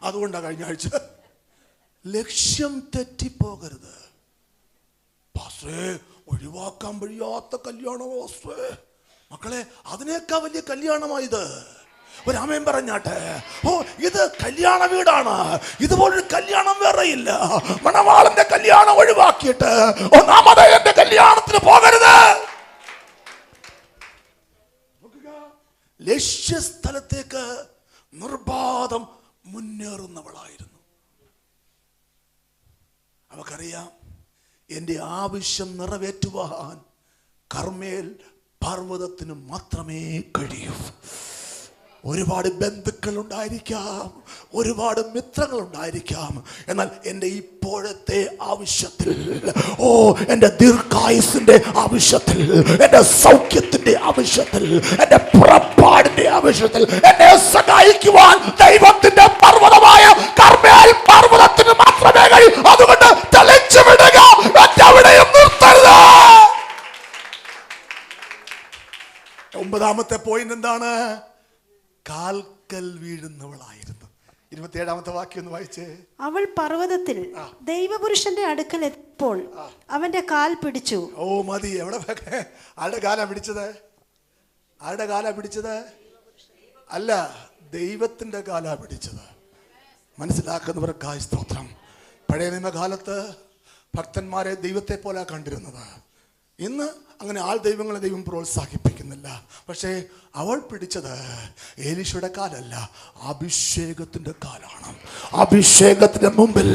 അതുകൊണ്ടാണ് കഴിഞ്ഞ ആഴ്ച. ലക്ഷ്യം തെറ്റിപ്പോകരുത് പാസ്റ്ററെ. ഒഴിവാക്കാൻ വഴിയാത്ത കല്യാണം പാസ്റ്ററെ. മക്കളെ, അതിനേക്കാൾ വലിയ കല്യാണമായത്. ഒരാമേൻ പറഞ്ഞാട്ടെ. ഓ, ഇത് കല്യാണ വീടാണ്, ഇതുപോലൊരു കല്യാണം വേറെയില്ല. മണവാളന്റെ കല്യാണം ഒഴിവാക്കിയിട്ട് ഒന്നാമത് എന്റെ കല്യാണത്തിന് പോകരുത്. ലക്ഷ്യസ്ഥലത്തേക്ക് നിർബാധം മുന്നേറുന്നവളായിരുന്നു. അവക്കറിയാം, എൻ്റെ ആവശ്യം നിറവേറ്റുവാൻ കർമ്മേൽ പർവ്വതത്തിന് മാത്രമേ കഴിയൂ. ഒരുപാട് ബന്ധുക്കൾ ഉണ്ടായിരിക്കാം, ഒരുപാട് മിത്രങ്ങൾ ഉണ്ടായിരിക്കാം, എന്നാൽ എൻ്റെ ഇപ്പോഴത്തെ ആവശ്യത്തിൽ, എൻ്റെ ദീർഘായുസിന്റെ ആവശ്യത്തിൽ, എൻ്റെ സൗഖ്യത്തിന്റെ ആവശ്യത്തിൽ, എൻ്റെ പുറപ്പാടിന്റെ ആവശ്യത്തിൽ എന്നെ സഹായിക്കുവാൻ ദൈവത്തിന്റെ പർവ്വതമായ കർമ്മേൽ പർവ്വതത്തിന് മാത്രമേ കഴിയൂ. അതുകൊണ്ട് തെളിച്ചു വിടുക, മറ്റെവിടെയും നിർത്തരുത്. 9-ാമത്തെ പോയിന്റ് എന്താണ്? കാൽക്കൽ വീഴുന്നവളായിരുന്നു. 27-ാമത്തെ വാക്യം ഒന്ന് വായിച്ചേ. അവൾ പർവ്വതത്തിൽ ദൈവപുരുഷന്റെ അടുക്കൽ എത്തിയപ്പോൾ അവന്റെ കാൽ പിടിച്ചു. ഓ മതി. എവിടെ? ആരുടെ കാലാ പിടിച്ചത്? ആരുടെ കാലാ പിടിച്ചത്? അല്ല, ദൈവത്തിന്റെ കാലാ പിടിച്ചത്. മനസ്സിലാക്കുന്നവർക്കായി സ്തോത്രം. പഴയ നിയമകാലത്ത് ഭക്തന്മാരെ ദൈവത്തെ പോലെ കണ്ടിരുന്നത്. ഇന്ന് അങ്ങനെ ആൾ ദൈവങ്ങളെ ദൈവം പ്രോത്സാഹിപ്പിക്കുന്നില്ല. പക്ഷേ അവൾ പിടിച്ചത് എലീശയുടെ കാലല്ല, അഭിഷേകത്തിന്റെ കാലാണ്. അഭിഷേകത്തിന്റെ മുമ്പിൽ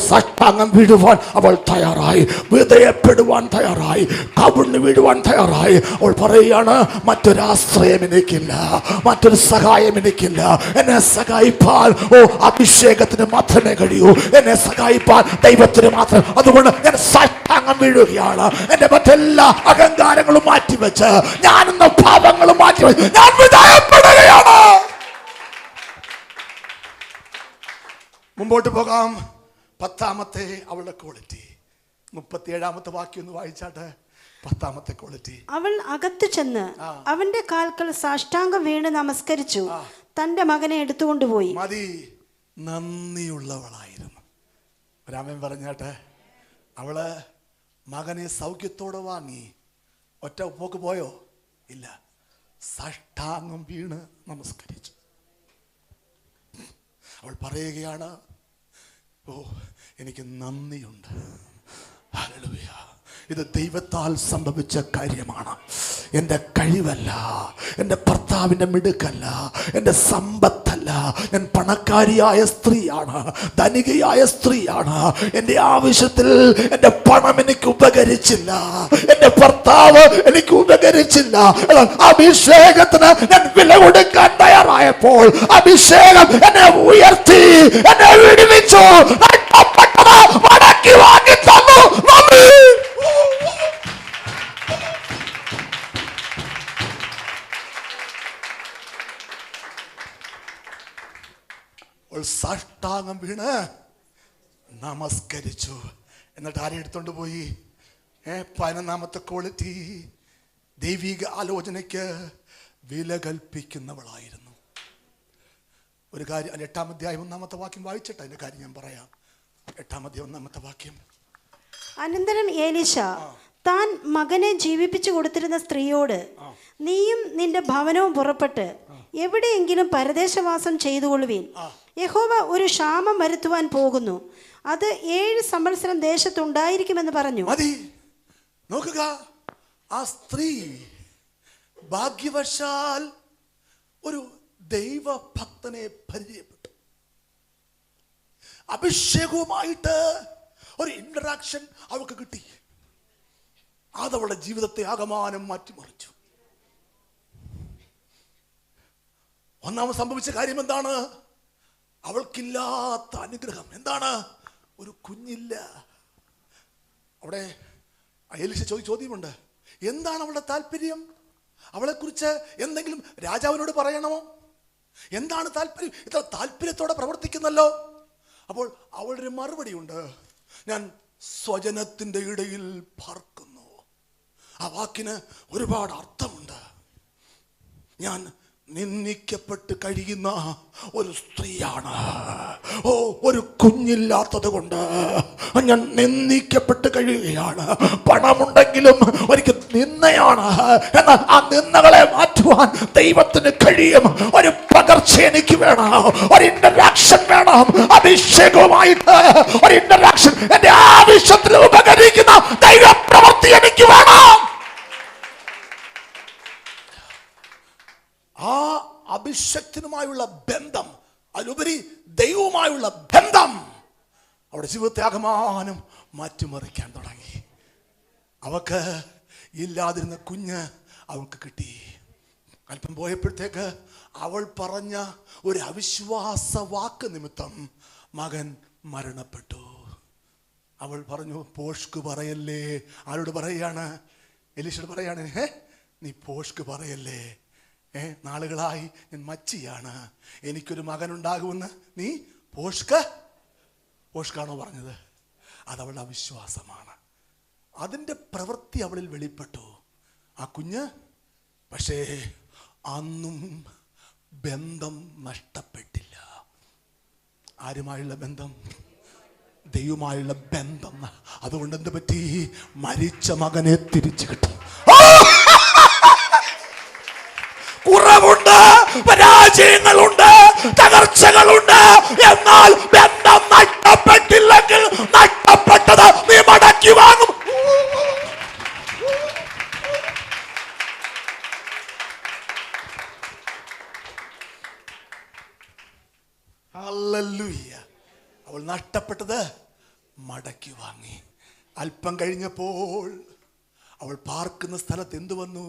സാഷ്ടാംഗം വീഴുവാൻ അവൾ തയ്യാറായി, വിധേയപ്പെടുവാൻ തയ്യാറായി, കവിണ്ണു വീഴുവാൻ തയ്യാറായി. അവൾ പറയുകയാണ്, മറ്റൊരാശ്രയം എനിക്കില്ല, മറ്റൊരു സഹായം എനിക്കില്ല. എന്നെ സഹായിപ്പാൻ അഭിഷേകത്തിന് മാത്രമേ കഴിയൂ, എന്നെ സഹായിപ്പാൻ ദൈവത്തിന് മാത്രം. അതുകൊണ്ട് ഞാൻ സാഷ്ടാംഗം വീഴുകയാണ്. എന്റെ മറ്റെല്ലാ അഹങ്കാരങ്ങളും മാറ്റിവെച്ച്, ഞാനെന്ന ഭാവങ്ങളും മാറ്റിവെച്ച് ഞാൻ വിധേയപ്പെടുകയാണ്. മുമ്പോട്ട് പോകാം. 10-ാമത്തെ അവളുടെ ക്വാളിറ്റി. 37-ാമത്തെ വാക്യം ഒന്ന് വായിച്ചാട്ടെ. 10-ാമത്തെ ക്വാളിറ്റി. അവൾ അകത്തു ചെന്ന് അവന്റെ കാൽക്കൽ സാഷ്ടാംഗം വീണ് നമസ്കരിച്ചു, തന്റെ മകനെ എടുത്തുകൊണ്ടുപോയി. മതി. നന്ദിയുള്ളവളായിരുന്നു. രാമൻ പറഞ്ഞാട്ടെ. അവള് മകനെ സൗഖ്യത്തോടെ വാങ്ങി ഒറ്റ പോക്ക് പോയോ? ഇല്ല. സാഷ്ടാംഗം വീണ് നമസ്കരിച്ചു. അവൾ പറയുകയാണ്, ഓ, എനിക്ക് നന്ദിയുണ്ട്. ഹല്ലേലൂയ. ഇത് ദൈവത്താൽ സംഭവിച്ച കാര്യമാണ്. എൻ്റെ കഴിവല്ല, എൻ്റെ ഭർത്താവിൻ്റെ മിടുക്കല്ല, എൻ്റെ സമ്പത്തല്ല. ഞാൻ പണക്കാരിയായ സ്ത്രീയാണ്, ധനികയായ സ്ത്രീയാണ്. എൻ്റെ ആവശ്യത്തിൽ എൻ്റെ പണം എനിക്ക് ഉപകരിച്ചില്ല, എൻ്റെ ഭർത്താവ് എനിക്ക് ഉപകരിച്ചില്ല. അഭിഷേകത്തിന് ഞാൻ വില കൊടുക്കാൻ തയ്യാറായപ്പോൾ അഭിഷേകം എന്നെ ഉയർത്തി, എന്നെ വിടുവിച്ചു, മടക്കി വാങ്ങി തന്നു. സാഷ്ടാംഗം വീണ് നമസ്കരിച്ചു. എന്നിട്ട് ആരെ എടുത്തോണ്ട് പോയി? 11ാമത്തെ ക്വാളിറ്റി, ദൈവിക ആലോചനയ്ക്ക് വില കൽപ്പിക്കുന്നവളായിരുന്നു. ഒരു കാര്യം 8-ാം അധ്യായം 1-ാമത്തെ വാക്യം വായിച്ചിട്ട് അതിന്റെ കാര്യം ഞാൻ പറയാം. 8-ാം അധ്യായം 1-ാമത്തെ വാക്യം. അനന്തരം എലീശ താൻ മകനെ ജീവിപ്പിച്ചു കൊടുത്തിരുന്ന സ്ത്രീയോട്, നീയും നിന്റെ ഭവനവും പുറപ്പെട്ട് എവിടെയെങ്കിലും പരദേശവാസം ചെയ്തുകൊള്ളുവീൻ. യഹോവ ഒരു ക്ഷാമം വരുത്തുവാൻ പോകുന്നു, അത് 7 സംവത്സരം ദേശത്തുണ്ടായിരിക്കുമെന്ന് പറഞ്ഞു. മതി. നോക്കുക, ആ സ്ത്രീ ഭാഗ്യവശാൽ ഒരു ദൈവഭക്തനെ പരിചയപ്പെട്ടു. അഭിഷേകവുമായിട്ട് ഒരു ഇന്ററാക്ഷൻ അവൾക്ക് കിട്ടി. അതവളുടെ ജീവിതത്തെ ആകമാനം മാറ്റിമറിച്ചു. ഒന്നാമത് സംഭവിച്ച കാര്യം എന്താണ്? അവൾക്കില്ലാത്ത അനുഗ്രഹം എന്താണ്? ഒരു കുഞ്ഞില്ല. അവിടെ എലീശ ചോദ്യമുണ്ട്, എന്താണ് അവളുടെ താല്പര്യം? അവളെക്കുറിച്ച് എന്തെങ്കിലും രാജാവിനോട് പറയണമോ? എന്താണ് താല്പര്യം? ഇത്ര താല്പര്യത്തോടെ പ്രവർത്തിക്കുന്നല്ലോ. അപ്പോൾ അവളുടെ ഒരു മറുപടി ഉണ്ട്, ഞാൻ സ്വജനത്തിന്റെ ഇടയിൽ പാർക്കുന്നു. ആ വാക്കിന് ഒരുപാട് അർത്ഥമുണ്ട്. ഞാൻ നിന്ദിക്കപ്പെട്ട് കഴിയുന്ന ഒരു സ്ത്രീയാണ്. ഓ, ഒരു കുഞ്ഞില്ലാത്തത് കൊണ്ട് ഞാൻ നിന്ദിക്കപ്പെട്ട് കഴിയുകയാണ്. പണമുണ്ടെങ്കിലും ഒരിക്കൽ നിന്നയാണ്. എന്നാൽ ആ നിന്നകളെ മാറ്റുവാൻ ദൈവത്തിന് കഴിയും. ഒരു പകർച്ച എനിക്ക് വേണം, ഒരു ഇന്ററാക്ഷൻ വേണം. അഭിഷേകവുമായിട്ട് ഒരു ഇന്ററാക്ഷൻ, എന്റെ ആവശ്യത്തിൽ ഉപകരിക്കുന്ന ദൈവപ്രവൃത്തി എനിക്ക് വേണം. ആ അഭിഷക്തനുമായുള്ള ബന്ധം, അതിലുപരി ദൈവവുമായുള്ള ബന്ധം അവിടെ ജീവിതത്തെ ആകമാനം മാറ്റിമറിക്കാൻ തുടങ്ങി. അവക്ക് ഇല്ലാതിരുന്ന കുഞ്ഞ് അവൾക്ക് കിട്ടി. അല്പം പോയപ്പോഴത്തേക്ക് അവൾ പറഞ്ഞ ഒരു അവിശ്വാസ വാക്ക് നിമിത്തം മകൻ മരണപ്പെട്ടു. അവൾ പറഞ്ഞു, പോഷ്ക്ക് പറയല്ലേ. ആരോട് പറയാണ്? എലീശയോട് പറയാണ്, നീ പോഷ്ക്ക് പറയല്ലേ. നാളുകളായി ഞാൻ മച്ചിയാണ്, എനിക്കൊരു മകനുണ്ടാകുമെന്ന് നീ പോഷ്കാണോ പറഞ്ഞത്? അതവളുടെ അവിശ്വാസമാണ്. അതിൻ്റെ പ്രവൃത്തി അവളിൽ വെളിപ്പെട്ടു. ആ കുഞ്ഞ് പക്ഷേ അന്നും ബന്ധം നഷ്ടപ്പെട്ടില്ല. ആരുമായുള്ള ബന്ധം? ദൈവമായുള്ള ബന്ധം. അതുകൊണ്ട് എന്ത് പറ്റി? മരിച്ച മകനെ തിരിച്ചു കിട്ടി. കുറവുണ്ട്, പരാജയങ്ങളുണ്ട്, തകർച്ചകളുണ്ട്. എന്നാൽ ബന്ധം നഷ്ടപ്പെട്ടില്ലെങ്കിൽ നഷ്ടപ്പെട്ടത് നീ മടക്കി വാങ്ങും. ഹല്ലേലൂയ. അവൾ നഷ്ടപ്പെട്ടത് മടക്കി വാങ്ങി. അല്പം കഴിഞ്ഞപ്പോൾ അവൾ പാർക്കുന്ന സ്ഥലത്ത് എന്തു വന്നു?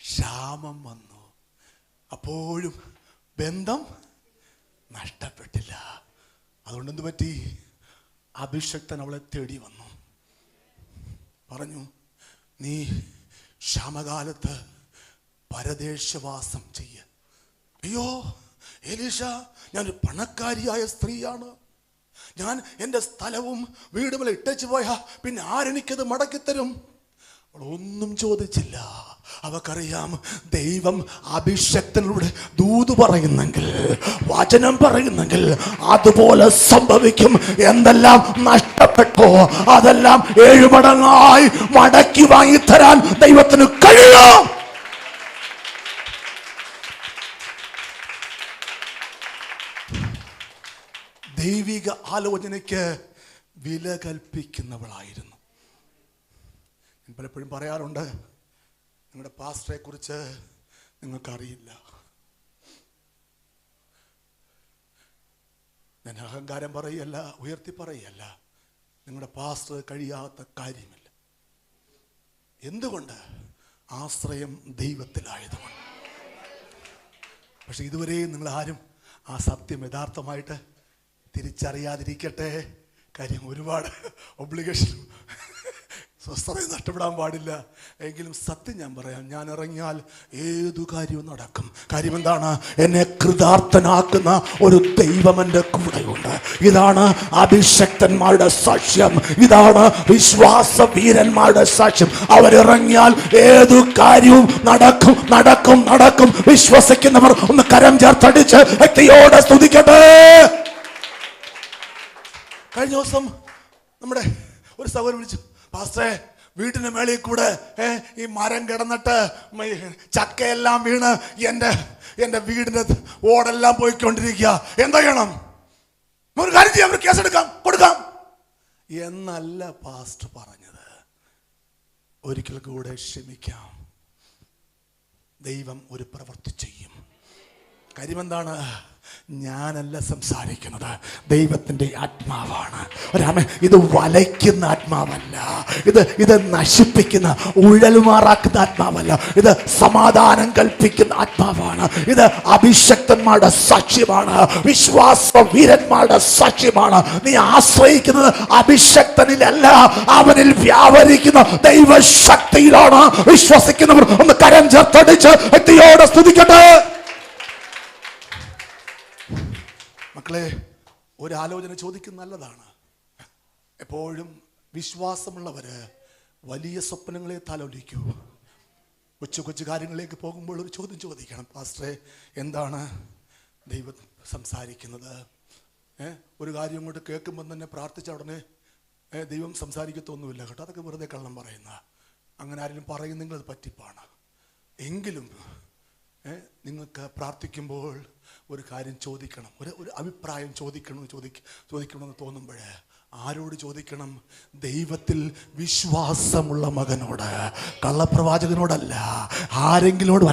ക്ഷാമം വന്നു. അപ്പോഴും ബന്ധം നഷ്ടപ്പെട്ടില്ല. അതുകൊണ്ട് എന്ത് പറ്റി? അഭിഷക്തൻ അവളെ തേടി വന്നു. പറഞ്ഞു, നീ ക്ഷാമകാലത്ത് പരദേശവാസം ചെയ്യ. അയ്യോ എലീശ, ഞാനൊരു പണക്കാരിയായ സ്ത്രീയാണ്. ഞാൻ എൻ്റെ സ്ഥലവും വീടും ഇട്ടേച്ചു പോയാ പിന്നെ ആരെനിക്കത് മടക്കിത്തരും? ഒന്നും ചോദിച്ചില്ല. അവക്കറിയാം, ദൈവം അഭിഷക്തനോട് ദൂത് പറയുന്നെങ്കിൽ, വചനം പറയുന്നെങ്കിൽ അതുപോലെ സംഭവിക്കും. എന്തെല്ലാം നഷ്ടപ്പെട്ടോ അതെല്ലാം 7 മടങ്ങായി മടക്കി വാങ്ങിത്തരാൻ ദൈവത്തിന് കഴിയും. ദൈവിക ദൈവിക ആലോചനയ്ക്ക് വില കൽപ്പിക്കുന്നവളായിരുന്നു. ഞാൻ പലപ്പോഴും പറയാറുണ്ട്, നിങ്ങളുടെ പാസ്റ്ററെ കുറിച്ച് നിങ്ങൾക്കറിയില്ല. ഞാൻ അഹങ്കാരം പറയല്ല, ഉയർത്തി പറയല്ല. നിങ്ങളുടെ പാസ്റ്റർ കഴിയാത്ത കാര്യമില്ല. എന്തുകൊണ്ട്? ആശ്രയം ദൈവത്തിലായതുകൊണ്ട്. പക്ഷെ ഇതുവരെയും നിങ്ങൾ ആരും ആ സത്യം യഥാർത്ഥമായിട്ട് തിരിച്ചറിയാതിരിക്കട്ടെ. കാര്യം ഒരുപാട് ഒബ്ലിഗേഷൻ, സ്വസ്ഥത നഷ്ടപ്പെടാൻ പാടില്ല. എങ്കിലും സത്യം ഞാൻ പറയാം, ഞാൻ ഇറങ്ങിയാൽ ഏതു കാര്യവും നടക്കും. കാര്യം എന്താണ്? എന്നെ കൃതാർത്ഥനാക്കുന്ന ഒരു ദൈവം എൻ്റെ കൂടെയുണ്ട്. ഇതാണ് അഭിഷക്തന്മാരുടെ സാക്ഷ്യം, ഇതാണ് വിശ്വാസ വീരന്മാരുടെ സാക്ഷ്യം. അവരിറങ്ങിയാൽ ഏതു കാര്യവും നടക്കും, നടക്കും, നടക്കും. വിശ്വസിക്കുന്നവർ ഒന്ന് കരം ചേർത്തടിച്ച് വ്യക്തിയോടെ സ്തുതിക്കട്ടെ. കഴിഞ്ഞ ദിവസം നമ്മുടെ ഒരു സഹോദരൻ വിളിച്ചു, പാസ്റ്ററെ വീട്ടിന് മേളിൽ കൂടെ ഈ മരം കിടന്നിട്ട് ചക്കയെല്ലാം വീണ് എൻ്റെ വീടിൻ്റെ ഓടെല്ലാം പോയിക്കൊണ്ടിരിക്കുക, എന്താ ചെയ്യണം? ഒരു കാര്യം ചെയ്യാം, കേസെടുക്കാം, കൊടുക്കാം എന്നല്ല പാസ്റ്റർ പറഞ്ഞത്. ഒരിക്കൽ കൂടെ ക്ഷമിക്കാം, ദൈവം ഒരു പ്രവൃത്തി ചെയ്യും. കാര്യം എന്താണ്? ഞാനല്ല സംസാരിക്കുന്നത്, ദൈവത്തിൻ്റെ ആത്മാവാണ്. ഇത് വലയ്ക്കുന്ന ആത്മാവല്ല, ഇത് നശിപ്പിക്കുന്ന ഉഴലുമാറാക്കുന്ന ആത്മാവല്ല, ഇത് സമാധാനം കൽപ്പിക്കുന്ന ആത്മാവാണ്. ഇത് അഭിഷക്തന്മാരുടെ സാക്ഷ്യമാണ്, വിശ്വാസ വീരന്മാരുടെ സാക്ഷ്യമാണ്. നീ ആശ്രയിക്കുന്നത് അഭിഷക്തനിലല്ല, അവനിൽ വ്യാപരിക്കുന്ന ദൈവശക്തിയിലാണ്. വിശ്വസിക്കുന്നവർ ഒന്ന് കരം ചേർത്തടിച്ച് വ്യക്തിയോടെ സ്തുതിക്കട്ടെ. മക്കളെ, ഒരു ആലോചന ചോദിക്കുന്നത് നല്ലതാണ്. എപ്പോഴും വിശ്വാസമുള്ളവര് വലിയ സ്വപ്നങ്ങളെ താലോലിക്കൂ. കൊച്ചു കൊച്ചു കാര്യങ്ങളിലേക്ക് പോകുമ്പോൾ ഒരു ചോദ്യം ചോദിക്കണം, പാസ്റ്ററെ എന്താണ് ദൈവം സംസാരിക്കുന്നത്? ഒരു കാര്യം അങ്ങോട്ട് കേൾക്കുമ്പോൾ തന്നെ പ്രാർത്ഥിച്ച ഉടനെ ദൈവം സംസാരിക്കത്തൊന്നുമില്ല കേട്ടോ. അതൊക്കെ വെറുതെ കള്ളം പറയുന്ന, അങ്ങനെ ആരെങ്കിലും പറയുന്നെങ്കിൽ അത് പറ്റിപ്പാണ്. എങ്കിലും നിങ്ങൾക്ക് പ്രാർത്ഥിക്കുമ്പോൾ ഒരു കാര്യം ചോദിക്കണം, ഒരു അഭിപ്രായം ചോദിക്കണമെന്ന് തോന്നുമ്പോൾ ആരോട് ചോദിക്കണം? ദൈവത്തിൽ വിശ്വാസമുള്ള മകനോട്, കള്ളപ്രവാചകനോടല്ല, ആരെങ്കിലോട്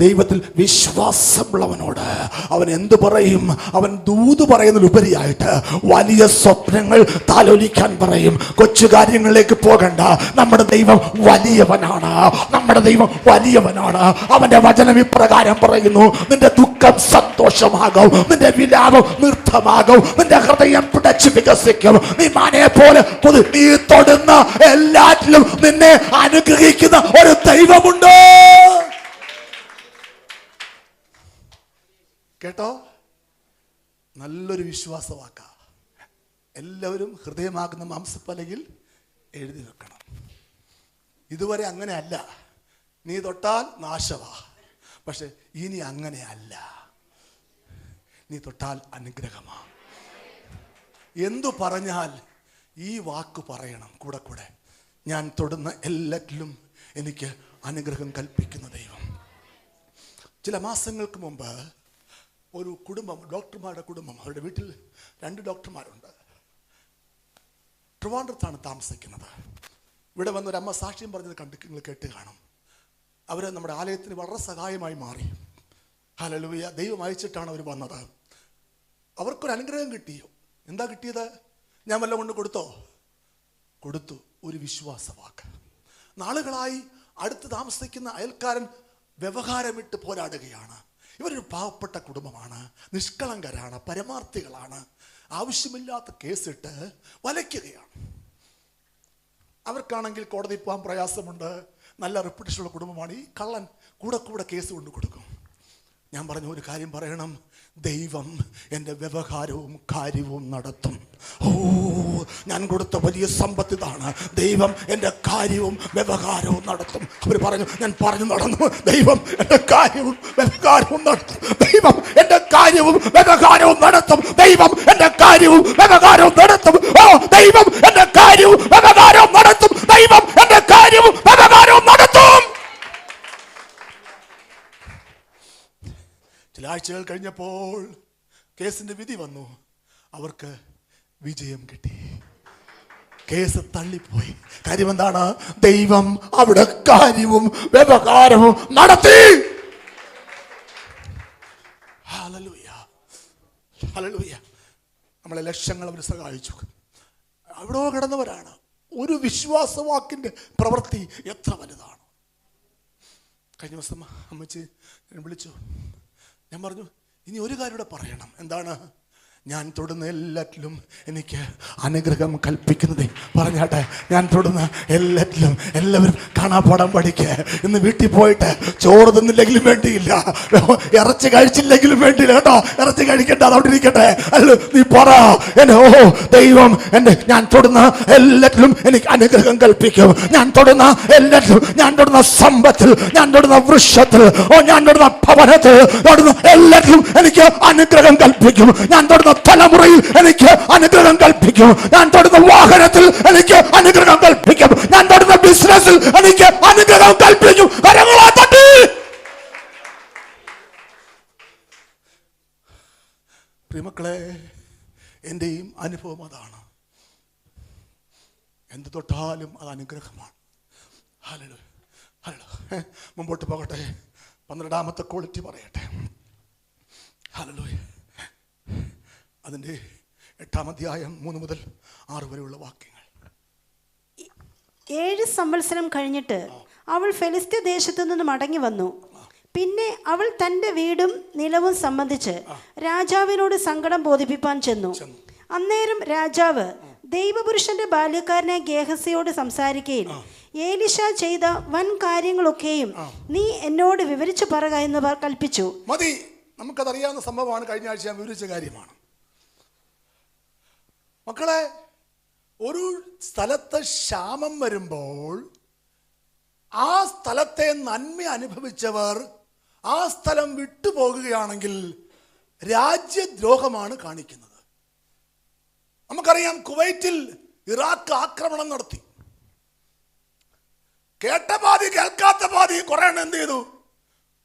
ദൈവത്തിൽ വിശ്വാസമുള്ളവനോട്. അവൻ എന്തു പറയും? അവൻ ദൂത് പറയുന്നതിലുപരിയായിട്ട് വലിയ സ്വപ്നങ്ങൾ താലോലിക്കാൻ പറയും. കൊച്ചു കാര്യങ്ങളിലേക്ക് പോകണ്ട. നമ്മുടെ ദൈവം വലിയവനാണ്, നമ്മുടെ ദൈവം വലിയവനാണ്. അവന്റെ വചനം ഇപ്രകാരം പറയുന്നു, നിന്റെ ദുഃഖം സന്തോഷമാകും, നിന്റെ വിലാപം നൃത്തമാകും, നിന്റെ ഹൃദയം പിടച്ച് വികസിക്കും. നീ മാനയെ പോലെ നീ തൊടുന്ന എല്ലാറ്റിലും നിന്നെ അനുഗ്രഹിക്കുന്ന ഒരു ദൈവമുണ്ട്. കേട്ടോ? നല്ലൊരു വിശ്വാസവാക്ക. എല്ലാവരും ഹൃദയമാകുന്ന മാംസപ്പലകിൽ എഴുതി വെക്കണം. ഇതുവരെ അങ്ങനെയല്ല, നീ തൊട്ടാൽ നാശവാ. പക്ഷെ ഇനി അങ്ങനെയല്ല, നീ തൊട്ടാൽ അനുഗ്രഹമാ. എന്തു പറഞ്ഞാൽ ഈ വാക്ക് പറയണം കൂടെ കൂടെ, ഞാൻ തൊടുന്ന എല്ലാറ്റിലും എനിക്ക് അനുഗ്രഹം കൽപ്പിക്കുന്ന ദൈവം. ചില മാസങ്ങൾക്ക് മുമ്പ് ഒരു കുടുംബം, ഡോക്ടർമാരുടെ കുടുംബം, അവരുടെ വീട്ടിൽ 2 ഡോക്ടർമാരുണ്ട്. ട്രിവാൻഡ്രത്താണ് താമസിക്കുന്നത്. ഇവിടെ വന്നൊരു അമ്മ സാക്ഷ്യം പറഞ്ഞത് നിങ്ങൾ കേട്ട് കാണും. അവർ നമ്മുടെ ആലയത്തിന് വളരെ സഹായമായി മാറി. ഹല്ലേലൂയ. ദൈവം അയച്ചിട്ടാണ് അവർ വന്നത്. അവർക്കൊരു അനുഗ്രഹം കിട്ടി. എന്താ കിട്ടിയത്? ഞാൻ വല്ലതും കൊണ്ട് കൊടുത്തു. ഒരു വിശ്വാസവാക്ക്. നാളുകളായി അടുത്ത് താമസിക്കുന്ന അയൽക്കാരൻ വ്യവഹാരമിട്ട് പോരാടുകയാണ്. ഇവരൊരു പാവപ്പെട്ട കുടുംബമാണ്, നിഷ്കളങ്കരാണ്, പരമാർത്ഥികളാണ്. ആവശ്യമില്ലാത്ത കേസിട്ട് വലയ്ക്കുകയാണ്. അവർക്കാണെങ്കിൽ കോടതി പോകാൻ പ്രയാസമുണ്ട്. നല്ല റെപ്യൂട്ടേഷനുള്ള കുടുംബമാണ്. ഈ കള്ളൻ കൂടെ കേസ് കൊണ്ട് കൊടുക്കും. ഞാൻ പറഞ്ഞു, ഒരു കാര്യം പറയണം, ദൈവം എൻ്റെ വ്യവഹാരവും കാര്യവും നടത്തും. ഞാൻ കൊടുത്ത വലിയ സമ്പത്ത് ഇതാണ്, ദൈവം എൻ്റെ കാര്യവും വ്യവഹാരവും നടത്തും. അവർ പറഞ്ഞു, ഞാൻ പറഞ്ഞു നടന്നു, ദൈവം എൻ്റെ കാര്യവും വ്യവഹാരവും നടത്തും, ദൈവം എൻ്റെ കാര്യവും വ്യവഹാരവും നടത്തും, ദൈവം എൻ്റെ കാര്യവും വ്യവഹാരവും നടത്തും, ദൈവം എൻ്റെ കാര്യവും വ്യവഹാരവും നടത്തും, ദൈവം എൻ്റെ കാര്യവും വ്യവഹാരവും നടത്തും. ചില ആഴ്ചകൾ കഴിഞ്ഞപ്പോൾ കേസിന്റെ വിധി വന്നു. അവർക്ക് വിജയം കിട്ടി. കേസ് തള്ളിപ്പോയി. കാര്യം എന്താണ്? ദൈവം അവിടെ കാര്യവും വ്യവഹാരവും നടത്തി. Hallelujah, hallelujah. നമ്മളെ ലക്ഷങ്ങൾ അവർ സഹായിച്ചു. അവിടെ കിടന്നവരാണ്. ഒരു വിശ്വാസവാക്കിന്റെ പ്രവൃത്തി എത്ര വലുതാണ്. കഴിഞ്ഞ ദിവസം അമ്മച്ചി വിളിച്ചു. ഞാൻ പറഞ്ഞു, ഇനി ഒരു കാര്യം കൂടെ പറയണം. എന്താണ്? ഞാൻ തൊടുന്ന എല്ലാറ്റിലും എനിക്ക് അനുഗ്രഹം കൽപ്പിക്കുന്നത് പറഞ്ഞാട്ടെ. ഞാൻ തൊടുന്ന എല്ലാറ്റിലും എല്ലാവരും കാണാപ്പാടം പഠിക്കുക. ഇന്ന് വീട്ടിൽ പോയിട്ട് ചോറ് തിന്നില്ലെങ്കിലും വേണ്ടിയില്ല, ഇറച്ചി കഴിച്ചില്ലെങ്കിലും വേണ്ടിയില്ല കേട്ടോ. ഇറച്ചി കഴിക്കട്ടെ, അതോടെ ഇരിക്കട്ടെ. അല്ല, നീ പറ, ദൈവം ഞാൻ തൊടുന്ന എല്ലാറ്റിലും എനിക്ക് അനുഗ്രഹം കൽപ്പിക്കും. ഞാൻ തൊടുന്ന എല്ലാറ്റിലും, ഞാൻ തൊടുന്ന സമ്പത്തിൽ, ഞാൻ തൊടുന്ന വൃക്ഷത്തിൽ, ഞാൻ തൊടുന്ന ഭവനത്തിൽ, തൊടുന്ന എല്ലാറ്റിലും എനിക്ക് അനുഗ്രഹം കൽപ്പിക്കും. ഞാൻ തൊടുന്ന തലമുറയിൽ എനിക്ക് അനുഗ്രഹം കൽപ്പിക്കും. ഞാൻ തൊടുന്ന വാഹനത്തിൽ എനിക്ക് അനുഗ്രഹം കൽപ്പിക്കും. ഞാൻ തൊടുന്ന ബിസിനസ്സിൽ എനിക്ക് അനുഗ്രഹം കൽപ്പിക്കും. കരങ്ങളെ തട്ടി. പ്രിയമക്കളെ, എന്റെയും അനുഭവം അതാണ്. എന്ത് തൊട്ടാലും അത് അനുഗ്രഹമാണ്. Hallelujah, hallelujah. മുമ്പോട്ട് പോകട്ടെ. 12ാമത്തെ ക്വാളിറ്റി പറയട്ടെ. ഹല്ലേലൂയ. അതിൻ്റെ 8-ാം അധ്യായം 3 മുതൽ 6 വരെയുള്ള വാക്യങ്ങൾ. 7 സംവത്സരം കഴിഞ്ഞിട്ട് അവൾ ഫെലിസ്ത്യ ദേശത്തു നിന്ന് മടങ്ങി വന്നു. പിന്നെ അവൾ തൻ്റെ വീടും നിലവും സംബന്ധിച്ച് രാജാവിനോട് സങ്കടം ബോധിപ്പിപ്പാൻ ചെന്നു. അന്നേരം രാജാവ് ദൈവപുരുഷന്റെ ബാല്യക്കാരനായ ഗേഹസിയോട് സംസാരിക്കുകയും ഏലിശ ചെയ്ത വൻ കാര്യങ്ങളൊക്കെയും നീ എന്നോട് വിവരിച്ചു പറയുക എന്ന് കൽപ്പിച്ചു. മതി, നമുക്കതറിയാവുന്ന സംഭവമാണ്. കഴിഞ്ഞ ആഴ്ച ഞാൻ വിവരിച്ച കാര്യമാണ്. മക്കളെ, ഒരു സ്ഥലത്ത് ക്ഷാമം വരുമ്പോൾ ആ സ്ഥലത്തെ നന്മ അനുഭവിച്ചവർ ആ സ്ഥലം വിട്ടുപോകുകയാണെങ്കിൽ രാജ്യദ്രോഹമാണ് കാണിക്കുന്നത്. നമുക്കറിയാം, കുവൈറ്റിൽ ഇറാഖ് ആക്രമണം നടത്തി. കേട്ട പാതി കേൾക്കാത്ത പാതി കുറെ എണ്ണം എന്ത് ചെയ്തു?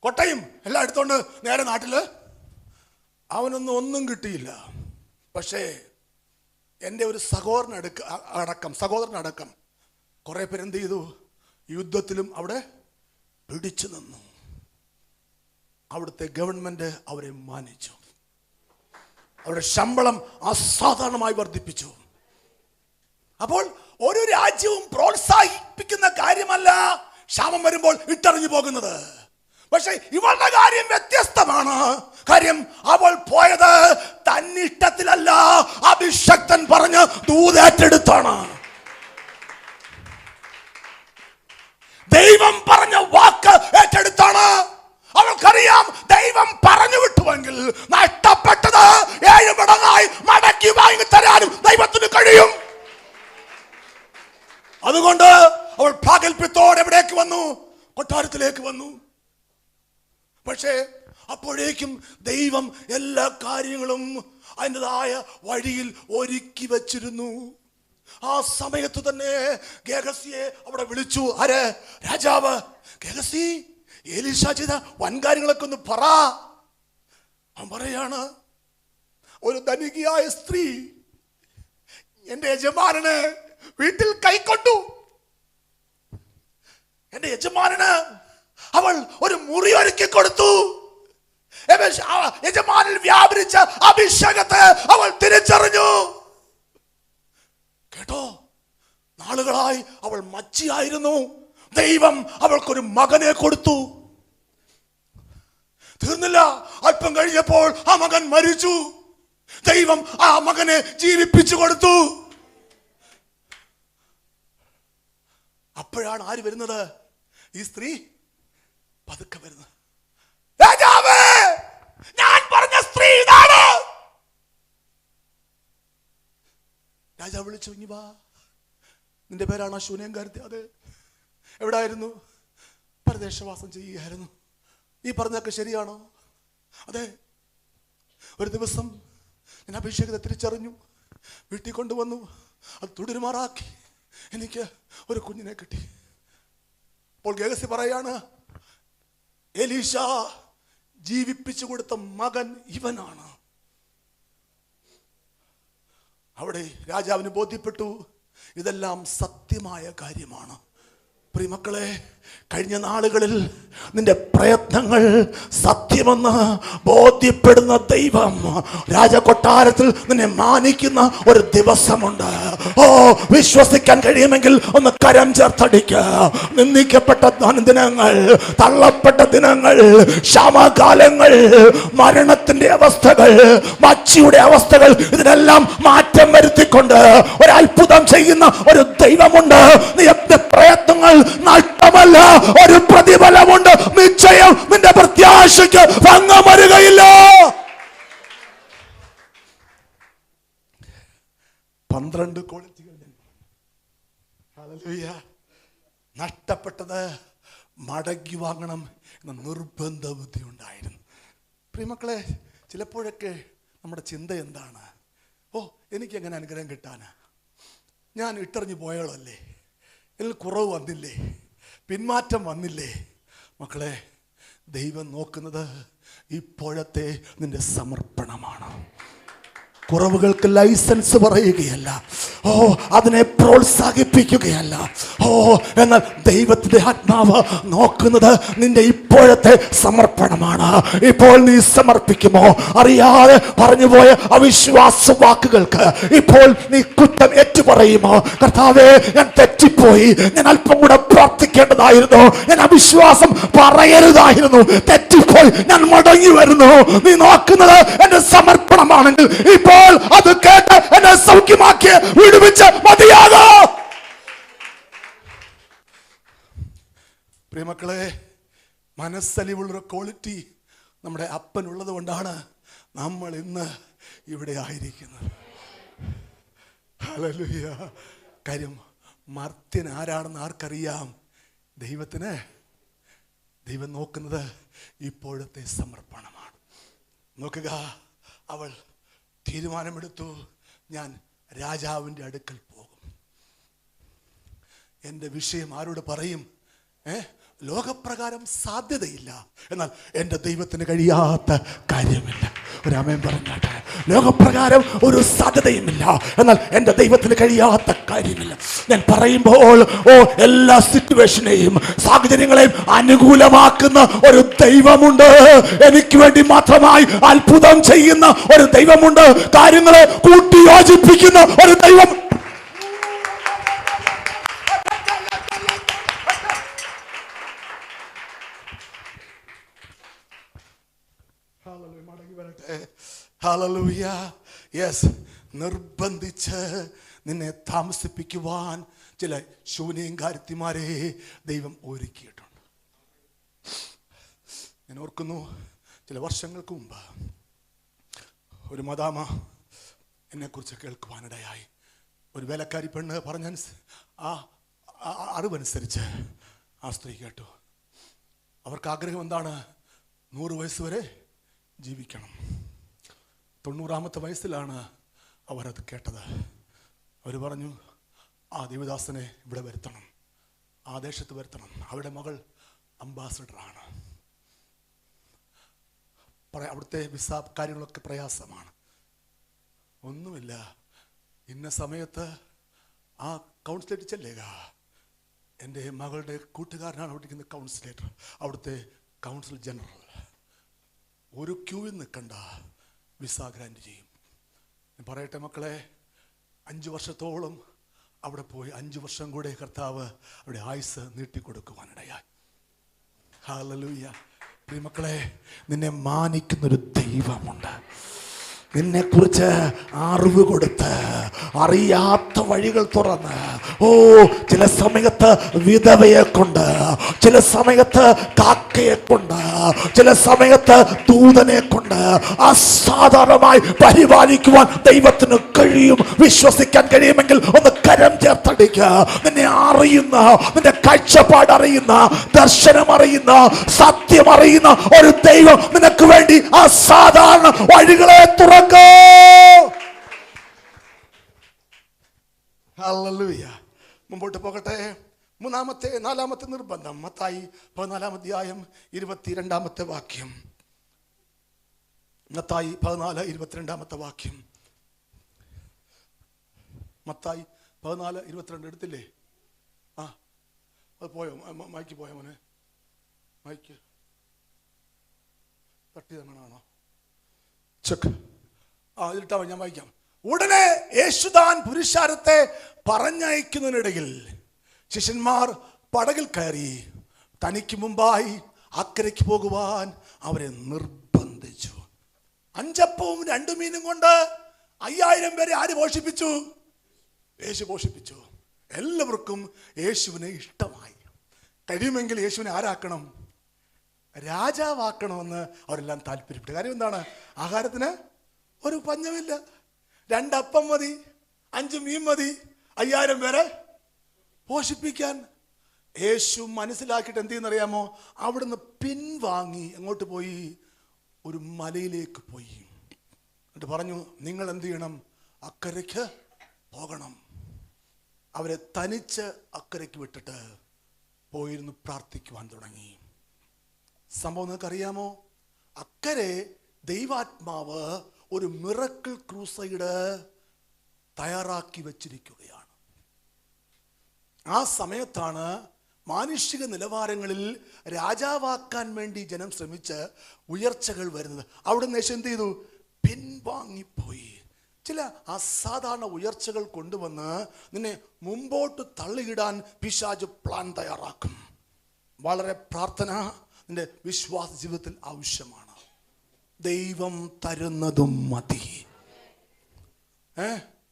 കൊട്ടയും എല്ലാം എടുത്തോണ്ട് നേരെ നാട്ടില്. അവനൊന്നും ഒന്നും കിട്ടിയില്ല. പക്ഷേ എൻ്റെ ഒരു സഹോദരനടക്കം കുറെ പേരെന്ത് ചെയ്തു? യുദ്ധത്തിലും അവിടെ പിടിച്ചു നിന്നു. അവിടുത്തെ ഗവൺമെന്റ് അവരെ മാനിച്ചു. അവരുടെ ശമ്പളം അസാധാരണമായി വർദ്ധിപ്പിച്ചു. അപ്പോൾ ഒരു രാജ്യവും പ്രോത്സാഹിപ്പിക്കുന്ന കാര്യമല്ല ക്ഷാമം വരുമ്പോൾ ഇട്ടെറിഞ്ഞു പോകുന്നത്. പക്ഷെ ഇവളുടെ കാര്യം വ്യത്യസ്തമാണ്. കാര്യം, അവൾ പോയത് തന്നിഷ്ടത്തിലല്ല, അഭിഷക്തൻ പറഞ്ഞ് ദൂതേറ്റെടുത്താണ്. ദൈവം പറഞ്ഞ വാക്ക് ഏറ്റെടുത്താണ്. അവൾക്കറിയാം, ദൈവം പറഞ്ഞു വിട്ടുവെങ്കിൽ നഷ്ടപ്പെട്ടത് 7 മടങ്ങായി മടക്കി വാങ്ങി തരാനും ദൈവത്തിന് കഴിയും. അതുകൊണ്ട് അവൾ പ്രാഗൽഭ്യത്തോടെ എവിടേക്ക് വന്നു? കൊട്ടാരത്തിലേക്ക് വന്നു. പക്ഷേ അപ്പോഴേക്കും ദൈവം എല്ലാ കാര്യങ്ങളും അതിൻ്റെതായ വഴിയിൽ ഒരുക്കി വച്ചിരുന്നു. ആ സമയത്ത് തന്നെ ഗേഹസിയെ അവിടെ വിളിച്ചു. ആര്? രാജാവ്. ഗേഹസി, എലീശ ചെയ്ത വൻകാര്യങ്ങളൊക്കെ ഒന്ന് പറ. അവൻ പറയാണ്, ഒരു ധനികയായ സ്ത്രീ എന്റെ യജമാനന് വീട്ടിൽ കൈക്കൊണ്ടു. എന്റെ യജമാനന് അവൾ ഒരു മുറി ഒരുക്കി കൊടുത്തു. യജമാനിൽ വ്യാപരിച്ച അഭിഷേകത്തെ അവൾ തിരിച്ചറിഞ്ഞു. കേട്ടോ, നാളുകളായി അവൾ മച്ചിയായിരുന്നു. ദൈവം അവൾക്കൊരു മകനെ കൊടുത്തു. തീർന്നില്ല, അല്പം കഴിഞ്ഞപ്പോൾ ആ മകൻ മരിച്ചു. ദൈവം ആ മകനെ ജീവിപ്പിച്ചു കൊടുത്തു. അപ്പോഴാണ് ആര് വരുന്നത്? ഈ സ്ത്രീ പതുക്കെ വരുന്നത്. രാജാവേ, ഞാൻ പറഞ്ഞ സ്ത്രീ ഇതാണ്. രാജാവ് വിളിച്ചു, ഇങ്ങി വാ. നിന്റെ പേരാണ് ശൂന്യംകാരത്തി? അതെ. എവിടായിരുന്നു? പരദേശവാസം ചെയ്യുകയായിരുന്നു. ഈ പറഞ്ഞതൊക്കെ ശരിയാണോ? അതെ. ഒരു ദിവസം ഞാൻ അഭിഷേകത്തെ തിരിച്ചറിഞ്ഞു, വീട്ടിൽ കൊണ്ടുവന്നു, അത് തുടരുമാറാക്കി എനിക്ക് ഒരു കുഞ്ഞിനെ കിട്ടി. അപ്പോൾ ഗേഹസി പറയാണ്, എലീശ ജീവിപ്പിച്ചു കൊടുത്ത മകൻ ഇവനാണ്. അവിടെ രാജാവിന് ബോധ്യപ്പെട്ടു ഇതെല്ലാം സത്യമായ കാര്യമാണ്. പ്രിയമക്കളെ, കഴിഞ്ഞ നാളുകളിൽ നിന്റെ പ്രയത്നങ്ങൾ സത്യമെന്ന് ബോധ്യപ്പെടുന്ന ദൈവം രാജകൊട്ടാരത്തിൽ നിന്നെ മാനിക്കുന്ന ഒരു ദിവസമുണ്ട്. വിശ്വസിക്കാൻ കഴിയുമെങ്കിൽ ഒന്ന് കരം ചേർത്തടിക്കുക. നിന്ദിക്കപ്പെട്ട ദിനങ്ങൾ, തള്ളപ്പെട്ട ദിനങ്ങൾ, ക്ഷാമകാലങ്ങൾ, മരണത്തിന്റെ അവസ്ഥകൾ, മച്ചിയുടെ അവസ്ഥകൾ, ഇതിനെല്ലാം മാറ്റം വരുത്തിക്കൊണ്ട് ഒരു അത്ഭുതം ചെയ്യുന്ന ഒരു ദൈവമുണ്ട്. നിന്റെ പ്രയത്നങ്ങൾ നഷ്ടമല്ല, ഒരു പ്രതിഫലമുണ്ട്. നിശ്ചയം നിന്റെ പ്രത്യാശയ്ക്ക് ഭംഗം വരികയില്ല. 12 ക്വാളിറ്റികൾ നഷ്ടപ്പെട്ടത് മടക്കി വാങ്ങണം എന്ന നിർബന്ധ ബുദ്ധി ഉണ്ടായിരുന്നു. പ്രിയമക്കളെ, ചിലപ്പോഴൊക്കെ നമ്മുടെ ചിന്ത എന്താണ്? എനിക്ക് എങ്ങനെ അനുഗ്രഹം കിട്ടാനാ? ഞാൻ ഇട്ടെറിഞ്ഞു പോയോളല്ലേ, ഇതിൽ കുറവ് വന്നില്ലേ, പിന്മാറ്റം വന്നില്ലേ? മക്കളെ, ദൈവം നോക്കുന്നത് ഇപ്പോഴത്തെ നിന്റെ സമർപ്പണമാണ്. കുറവുകൾക്ക് ലൈസൻസ് പറയുകയല്ല, അതിനെ പ്രോത്സാഹിപ്പിക്കുകയല്ല. എന്നാൽ ദൈവത്തിന്റെ ആത്മാവ് നോക്കുന്നത് നിന്റെ ഇപ്പോഴത്തെ സമർപ്പണമാണ്. ഇപ്പോൾ നീ സമർപ്പിക്കുമോ? അറിയാതെ പറഞ്ഞുപോയ അവിശ്വാസ വാക്കുകൾക്ക് ഇപ്പോൾ നീ കുറ്റം ഏറ്റുപറയുമോ? കർത്താവേ, ഞാൻ തെറ്റിപ്പോയി, ഞാൻ അല്പം കൂടെ പ്രാർത്ഥിക്കേണ്ടതായിരുന്നു, ഞാൻ അവിശ്വാസം പറയരുതായിരുന്നു, തെറ്റിപ്പോയി, ഞാൻ മടങ്ങി വരുന്നു. നീ നോക്കുന്നത് എന്റെ സമർപ്പണമാണെങ്കിൽ ഇപ്പോൾ അത് കേട്ട് എന്നെ സൗഖ്യമാക്കി വിടുവിച്ച് മതിയാകോ? പ്രിയമക്കളെ, മനസ്സലിവുള്ളൊരു ക്വാളിറ്റി നമ്മുടെ അപ്പനുള്ളത് കൊണ്ടാണ് നമ്മൾ ഇന്ന് ഇവിടെ ആയിരിക്കുന്നത്. ഹല്ലേലൂയ. കാര്യം, മർത്യൻ ആരാണെന്ന് ആർക്കറിയാം? ദൈവം നോക്കുന്നത് ഇപ്പോഴത്തെ സമർപ്പണമാണ്. നോക്കുക, അവൾ തീരുമാനമെടുത്തു, ഞാൻ രാജാവിൻ്റെ അടുക്കൽ പോകും. എൻ്റെ വിഷയം ആരോട് പറയും? ലോകപ്രകാരം സാധ്യതയില്ല, എന്നാൽ എൻ്റെ ദൈവത്തിന് കഴിയാത്ത കാര്യമില്ല. ഒരു ആമേൻ പറഞ്ഞാട്ടെ. ലോകപ്രകാരം ഒരു സാധ്യതയുമില്ല, എന്നാൽ എൻ്റെ ദൈവത്തിന് കഴിയാത്ത കാര്യമില്ല. ഞാൻ പറയുമ്പോൾ എല്ലാ സിറ്റുവേഷനെയും, സാഹചര്യങ്ങളെയും അനുകൂലമാക്കുന്ന ഒരു ദൈവമുണ്ട്. എനിക്ക് വേണ്ടി മാത്രമായി അത്ഭുതം ചെയ്യുന്ന ഒരു ദൈവമുണ്ട്. കാര്യങ്ങളെ കൂട്ടിയോജിപ്പിക്കുന്ന ഒരു ദൈവം. ഹല്ലേലൂയ. യെസ്, നിർബന്ധിച്ച് നിന്നെ താമസിപ്പിക്കുവാൻ ചില ശൂന്യങ്കാരത്തിമാരെ ദൈവം ഒരുക്കിയിട്ടുണ്ട്. ഞാൻ ഓർക്കുന്നു, ചില വർഷങ്ങൾക്ക് മുമ്പ് ഒരു മദാമ എന്നെക്കുറിച്ച് കേൾക്കുവാനിടയായി. ഒരു വേലക്കാരി പെണ്ണ് പറഞ്ഞ ആ അറിവനുസരിച്ച് ആ സ്ത്രീ കേട്ടു. അവർക്ക് ആഗ്രഹം എന്താണ്? 100 വയസ്സ് വരെ ജീവിക്കണം. 90ാമത്തെ വയസ്സിലാണ് അവരത് കേട്ടത്. അവർ പറഞ്ഞു, ആ ദേവദാസനെ ഇവിടെ വരുത്തണം, ആ ദേശത്ത് വരുത്തണം. അവരുടെ മകൾ അംബാസഡറാണ്. അവിടുത്തെ വിസ കാര്യങ്ങളൊക്കെ പ്രയാസമാണ്. ഒന്നുമില്ല, ഇന്ന സമയത്ത് ആ കൗൺസിലേറ്റ് ചെല്ലുക. എൻ്റെ മകളുടെ കൂട്ടുകാരനാണ് അവിടെ ഇരിക്കുന്ന കൗൺസിലേറ്റർ, അവിടുത്തെ കൗൺസിൽ ജനറൽ. ഒരു ക്യൂവിൽ നിൽക്കണ്ട, വിസ ഗ്രാൻഡ് ചെയ്യും. ഞാൻ പറയട്ടെ മക്കളെ, 5 വർഷത്തോളം അവിടെ പോയി. 5 വർഷം കൂടെ കർത്താവ് അവിടെ ആയുസ് നീട്ടിക്കൊടുക്കുവാനിടയായി. ഹല്ലേലൂയ. പ്രിയമക്കളെ, നിന്നെ മാനിക്കുന്നൊരു ദൈവമുണ്ട്. നിന്നെക്കുറിച്ച് അറിവ് കൊടുത്ത്, അറിയാത്ത വഴികൾ തുറന്ന്, ചില സമയത്ത് വിധവയെ കൊണ്ട്, ചില സമയത്ത് കാക്കയെ കൊണ്ട്, ചില സമയത്ത് ദൂതനെ കൊണ്ട് അസാധാരണമായി പരിപാലിക്കുവാൻ ദൈവത്തിന് കഴിയും. വിശ്വസിക്കാൻ കഴിയുമെങ്കിൽ ഒന്ന് കരം ചേർത്തടിക്കുക. നിന്നെ അറിയുന്ന, നിന്റെ കാഴ്ചപ്പാട് അറിയുന്ന, ദർശനം അറിയുന്ന, സത്യം അറിയുന്ന ഒരു ദൈവം നിനക്ക് വേണ്ടി അസാധാരണ വഴികളെ തുറക്കും. ഹല്ലേലൂയ. മുമ്പോട്ട് പോകട്ടെ. 4ാമത്തെ നിർബന്ധം, മത്തായി 14-ാം അധ്യായം 22-ാമത്തെ വാക്യം. മത്തായി 14:22 വാക്യം. മത്തായി 14:22 എടുത്തില്ലേ? ആ അത് പോയോ? മൈക്ക് പോയോ മോനെ? മൈക്ക് തട്ടി തരണോ? ചെക്ക്. ഇതിട്ടാ ഞാൻ വായിക്കാം. ഉടനെ യേശുദാൻ പുരുഷാരത്തെ പറഞ്ഞയക്കുന്നതിനിടയിൽ ശിഷ്യന്മാർ പടകിൽ കയറി തനിക്ക് മുമ്പായി അക്കരയ്ക്ക് പോകുവാൻ അവരെ നിർബന്ധിച്ചു. 5 അപ്പവും 2 മീനും കൊണ്ട് 5000 പേരെ ആര് പോഷിപ്പിച്ചു? യേശു പോഷിപ്പിച്ചു. എല്ലാവർക്കും യേശുവിനെ ഇഷ്ടമായി. കഴിയുമെങ്കിൽ യേശുവിനെ ആരാക്കണം? രാജാവാക്കണമെന്ന് അവരെല്ലാം താല്പര്യപ്പെട്ടു. കാര്യം എന്താണ്? ആഹാരത്തിന് ഒരു പഞ്ഞമില്ല. 2 അപ്പം മതി, 5 മീൻ മതി 5000 പേരെ പോഷിപ്പിക്കാൻ. യേശു മനസ്സിലാക്കിയിട്ട് എന്ത് ചെയ്യുന്നറിയാമോ? അവിടുന്ന് പിൻവാങ്ങി എങ്ങോട്ട് പോയി? ഒരു മലയിലേക്ക് പോയി. എന്നിട്ട് പറഞ്ഞു, നിങ്ങൾ എന്ത് ചെയ്യണം? അക്കരയ്ക്ക് പോകണം. അവരെ തനിച്ച് അക്കരയ്ക്ക് വിട്ടിട്ട് പോയിരുന്നു പ്രാർത്ഥിക്കുവാൻ തുടങ്ങി. സംഭവം നിങ്ങൾക്കറിയാമോ? അക്കരെ ദൈവാത്മാവ് ഒരു മിറക്കിൾ ക്രൂസൈഡ് തയ്യാറാക്കി വച്ചിരിക്കുകയാണ്. ആ സമയത്താണ് മാനുഷിക നിലവാരങ്ങളിൽ രാജാവാക്കാൻ വേണ്ടി ജനം ശ്രമിച്ച് ഉയർച്ചകൾ വരുന്നത്. അവിടുന്ന് യേശു എന്ത് ചെയ്തു? പിൻവാങ്ങിപ്പോയി. ചില അസാധാരണ ഉയർച്ചകൾ കൊണ്ടുവന്ന് നിന്നെ മുമ്പോട്ട് തള്ളിയിടാൻ പിശാച് പ്ലാൻ തയ്യാറാക്കും. വളരെ പ്രാർത്ഥന നിന്റെ വിശ്വാസ ജീവിതത്തിൽ ആവശ്യമാണ്. ദൈവം തരുന്നതും മതി.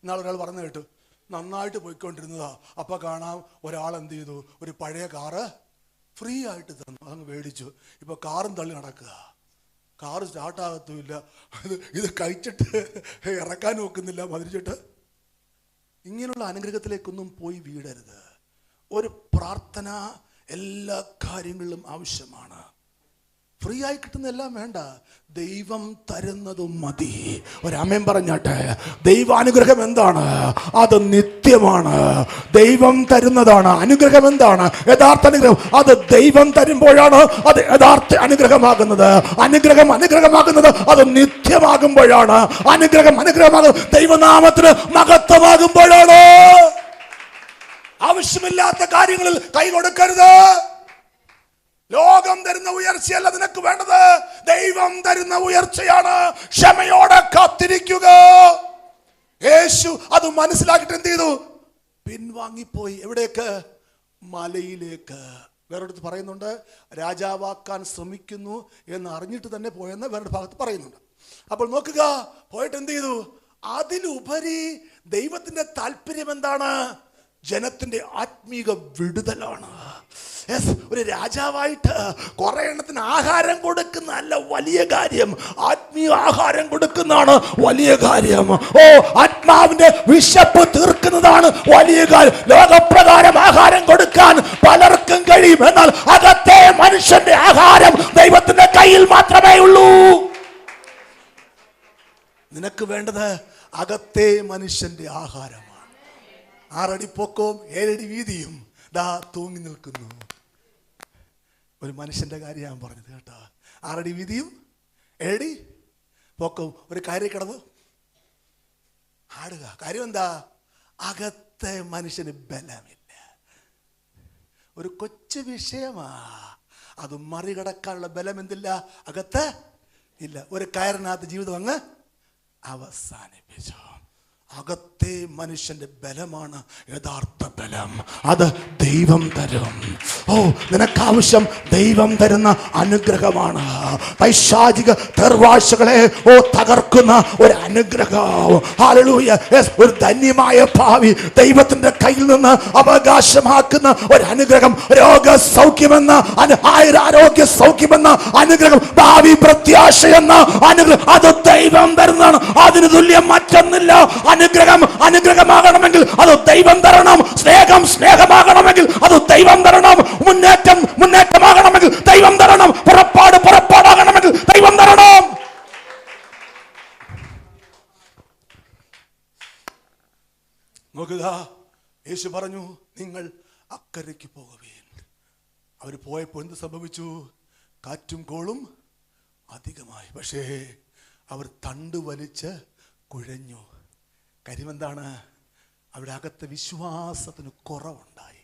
ഇന്നാൾ ഒരാൾ പറഞ്ഞു കേട്ടു, നന്നായിട്ട് പോയിക്കൊണ്ടിരുന്നതാ, അപ്പൊ കാണാം ഒരാൾ എന്ത് ചെയ്തു? ഒരു പഴയ കാറ് ഫ്രീ ആയിട്ട് തന്നു, അതങ്ങ് മേടിച്ചു. ഇപ്പൊ കാറും തള്ളി നടക്കുക, കാറ് സ്റ്റാർട്ടാകത്തുമില്ല, ഇത് കഴിച്ചിട്ട് ഇറക്കാൻ നോക്കുന്നില്ല മതിരിച്ചിട്ട്. ഇങ്ങനെയുള്ള അനുഗ്രഹത്തിലേക്കൊന്നും പോയി വീടരുത്. ഒരു പ്രാർത്ഥന എല്ലാ കാര്യങ്ങളിലും ആവശ്യമാണ്. ഫ്രീ ആയി കിട്ടുന്നതെല്ലാം വേണ്ട, ദൈവം തരുന്നതും മതി. ഒരാമേൻ പറഞ്ഞാട്ടെ. ദൈവാനുഗ്രഹം എന്താണ്? അത് നിത്യമാണ്. ദൈവം തരുന്നതാണ്. അനുഗ്രഹം എന്താണ്? യഥാർത്ഥ അനുഗ്രഹം. അത് ദൈവം തരുമ്പോഴാണ് അത് യഥാർത്ഥ അനുഗ്രഹമാകുന്നത്. അനുഗ്രഹമാകുന്നത് അത് നിത്യമാകുമ്പോഴാണ്. അനുഗ്രഹമാകുന്നത് ദൈവനാമത്തിന് മഹത്വമാകുമ്പോഴാണ്. ആവശ്യമില്ലാത്ത കാര്യങ്ങളിൽ കൈ കൊടുക്കരുത്. ലോകം തരുന്ന ഉയർച്ചയല്ല നിനക്ക് വേണ്ടത്, ദൈവം തരുന്ന ഉയർച്ചയാണ്. ക്ഷമയോടെ കാത്തിരിക്കുക. യേശു അത് മനസ്സിലാക്കിയിട്ട് എന്ത് ചെയ്തു? പിൻവാങ്ങിപ്പോയി. എവിടേക്ക്? മലയിലേക്ക്. വേറൊരിടത്ത് പറയുന്നുണ്ട്, രാജാവാക്കാൻ ശ്രമിക്കുന്നു എന്ന് അറിഞ്ഞിട്ട് തന്നെ പോയെന്ന് വേറൊരു ഭാഗത്ത് പറയുന്നുണ്ട്. അപ്പോൾ നോക്കുക, പോയിട്ട് എന്ത് ചെയ്തു? അതിലുപരി ദൈവത്തിന്റെ താല്പര്യം എന്താണ്? ജനത്തിന്റെ ആത്മീക വിടുതലാണ്. ഒരു രാജാവായിട്ട് കുറെ എണ്ണത്തിന് ആഹാരം കൊടുക്കുന്ന അല്ല വലിയ കാര്യം, ആത്മീയ ആഹാരം കൊടുക്കുന്നതാണ് വലിയ കാര്യം. ആത്മാവിന്റെ വിശപ്പ് തീർക്കുന്നതാണ് വലിയ കാര്യം. ലോകപ്രകാരം ആഹാരം കൊടുക്കാൻ പലർക്കും കഴിയും, എന്നാൽ അകത്തെ മനുഷ്യന്റെ ആഹാരം ദൈവത്തിന്റെ കയ്യിൽ മാത്രമേ ഉള്ളൂ. നിനക്ക് വേണ്ടത് അകത്തെ മനുഷ്യന്റെ ആഹാരമാണ്. 6 അടി പൊക്കവും 7 അടി വീതിയും ദാ തൂങ്ങി നിൽക്കുന്നു. ഒരു മനുഷ്യന്റെ കാര്യം ഞാൻ പറഞ്ഞത് കേട്ടോ. 6 അടി വീതിയും 7 അടി പൊക്കവും ഒരു കയറി കിടന്ന് ആടുക. കാര്യം എന്താ? അകത്തെ മനുഷ്യന് ബലമില്ല. ഒരു കൊച്ചു വിഷയമാ, അത് മറികടക്കാനുള്ള ബലം എന്തില്ല? അകത്ത് ഇല്ല. ഒരു കയറിനകത്ത് ജീവിതം അങ്ങ് അവസാനിപ്പിച്ചു. അകത്തെ മനുഷ്യന്റെ ബലമാണ് യഥാർത്ഥ ബലം. അത് ദൈവം തരും. നിനക്കാവശ്യം ദൈവം തരുന്ന അനുഗ്രഹമാണ്. പൈശാചിക ദർവാശകളെ തകർക്കുന്ന ഒരു അനുഗ്രഹം. ഹല്ലേലൂയ. ഒരു ധന്യമായ ഭാവി ദൈവത്തിന്റെ കയ്യിൽ നിന്ന് അവകാശമാക്കുന്ന ഒരു അനുഗ്രഹം. രോഗസൗഖ്യമെന്ന ആരോഗ്യ സൗഖ്യമെന്ന അനുഗ്രഹം, ഭാവി പ്രത്യാശ എന്ന അനുഗ്രഹം, അത് ദൈവം തരുന്നതാണ്. അതിന് തുല്യം മറ്റൊന്നില്ല. അനുഗ്രഹമാകണമെങ്കിൽ അത് ദൈവം തരണം. സ്നേഹമാകണമെങ്കിൽ അത് ദൈവം തരണം. മുന്നേറ്റമാകണമെങ്കിൽ ദൈവം തരണം. പുറപ്പാടാകണമെങ്കിൽ ദൈവം തരണം. നോക്കുക, യേശു പറഞ്ഞു, നിങ്ങൾ അക്കരയ്ക്ക് പോകുവീൻ. അവർ പോയപ്പോൾ എന്ത് സംഭവിച്ചു? കാറ്റും കോളും അധികമായി. പക്ഷേ അവർ തണ്ട് വലിച്ച് കുഴഞ്ഞു. കാര്യം എന്താണ്? അവിടെ അകത്ത് വിശ്വാസത്തിന് കുറവുണ്ടായി.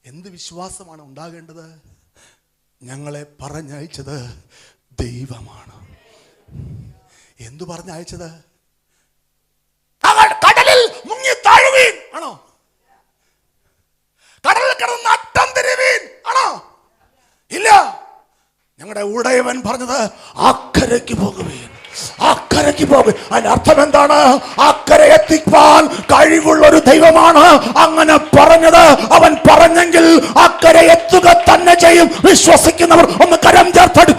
എന്ത് വിശ്വാസമാണ് ഉണ്ടാകേണ്ടത്? ഞങ്ങളെ പറഞ്ഞയച്ചത് ദൈവമാണ്. എന്തു പറഞ്ഞയച്ചത്? കടലിൽ മുങ്ങി താഴുവീൻ ആണോ? കടലിൽ കിടന്ന് അട്ടം തിരിവീൻ ആണോ? ഇല്ല. ഞങ്ങളുടെ ഉടയവൻ പറഞ്ഞത് അക്കരയ്ക്ക് പോകുവീൻ, അക്കരയ്ക്ക് പോകും. അതിന്റെ അർത്ഥം എന്താണ്? അക്കരെ എത്തിക്കാൻ കഴിവുള്ള ഒരു ദൈവമാണ് അങ്ങനെ പറഞ്ഞത്. അവൻ പറഞ്ഞെങ്കിൽ അക്കരെ എത്തുക തന്നെ ചെയ്യും. വിശ്വസിക്കുന്നവർ ഒന്ന് കരം ചേർത്തടി.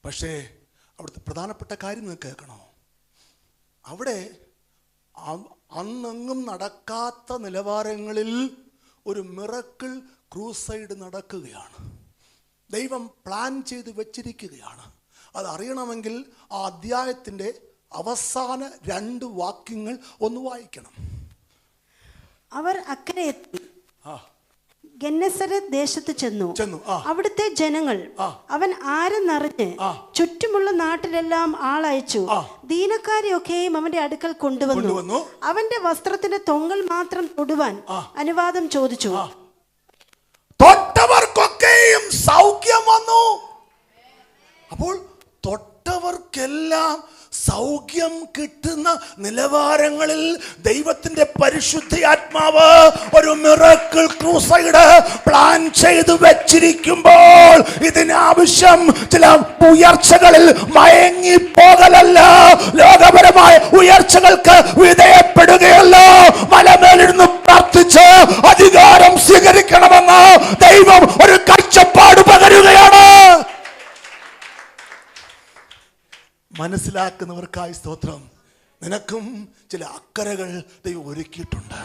പക്ഷേ അവിടുത്തെ പ്രധാനപ്പെട്ട കാര്യം നിങ്ങൾക്ക് കേൾക്കണോ? അവിടെ അന്നെങ്ങും നടക്കാത്ത നിലവാരങ്ങളിൽ ഒരു മിറക്കിൾ ക്രൂസൈഡ് നടക്കുകയാണ്. ദൈവം പ്ലാൻ ചെയ്ത് വെച്ചിരിക്കുകയാണ്. അതറിയണമെങ്കിൽ ആ അധ്യായത്തിൻ്റെ അവസാന 2 വാക്യങ്ങൾ ഒന്ന് വായിക്കണം. അവർ അക്കരെ എത്തി ഗെന്നസരത്ത് ദേശത്ത് ചെന്നു. അവിടുത്തെ ജനങ്ങൾ അവൻ ആരെന്നറിഞ്ഞ് ചുറ്റുമുള്ള നാട്ടിലെല്ലാം ആളയച്ചു ദീനക്കാരെയൊക്കെയും അവന്റെ അടുക്കൽ കൊണ്ടുവന്നു. അവന്റെ വസ്ത്രത്തിന്റെ തൊങ്ങൽ മാത്രം തൊടുവാൻ അനുവാദം ചോദിച്ചു. തൊട്ടവർക്കൊക്കെയും സൗഖ്യം വന്നു. അപ്പോൾ തൊട്ടവർക്കെല്ലാം സൗഖ്യം കിട്ടുന്ന നിലവാരങ്ങളിൽ ദൈവത്തിന്റെ പരിശുദ്ധാത്മാവ് ഒരു മിറക്കിൾ ക്രൂസൈഡ് പ്ലാൻ ചെയ്ത് വെച്ചിരിക്കുമ്പോൾ ഇതിനാവശ്യം ചില ഉയർച്ചകളിൽ മയങ്ങി പോകലല്ല, ലോകപരമായ ഉയർച്ചകൾക്ക് വിധേയപ്പെടുകയല്ല, മലമേലിരുന്ന് പ്രാർത്ഥിച്ച് അധികാരം സ്വീകരിക്കണമെന്ന് ദൈവം ഒരു കാഴ്ചപ്പാട് പകരുകയാണ്. മനസ്സിലാക്കുന്നവർക്കായി സ്തോത്രം. നിനക്കും ചില അക്കരകൾ ദൈവം ഒരുക്കിയിട്ടുണ്ട്.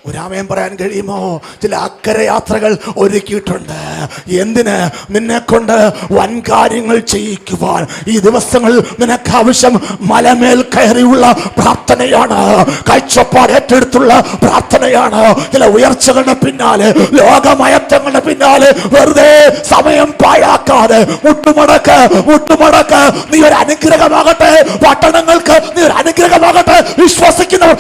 ഒരാമയം പറയാൻ കഴിയുമോ? ചില അക്കരെ യാത്രകൾ ഒരുക്കിയിട്ടുണ്ട്. എന്തിന്? നിന്നെ കൊണ്ട് വൻ കാര്യങ്ങൾ ചെയ്യിക്കുവാൻ. ഈ ദിവസങ്ങളിൽ നിനക്ക് ആവശ്യം മലമേൽ കയറിയുള്ള പ്രാർത്ഥനയാണ്, കാഴ്ചപ്പാട് ഏറ്റെടുത്തുള്ള പ്രാർത്ഥനയാണ്. ചില ഉയർച്ചകളുടെ പിന്നാലെ, ലോകമയത്തങ്ങളുടെ പിന്നാലെ വെറുതെ സമയം പാഴാക്കാതെ മുട്ടുമടക്ക്. നീ ഒരു അനുഗ്രഹമാകട്ടെ, പട്ടണങ്ങൾക്ക് നീ ഒരു അനുഗ്രഹമാകട്ടെ. വിശ്വസിക്കുന്നവർ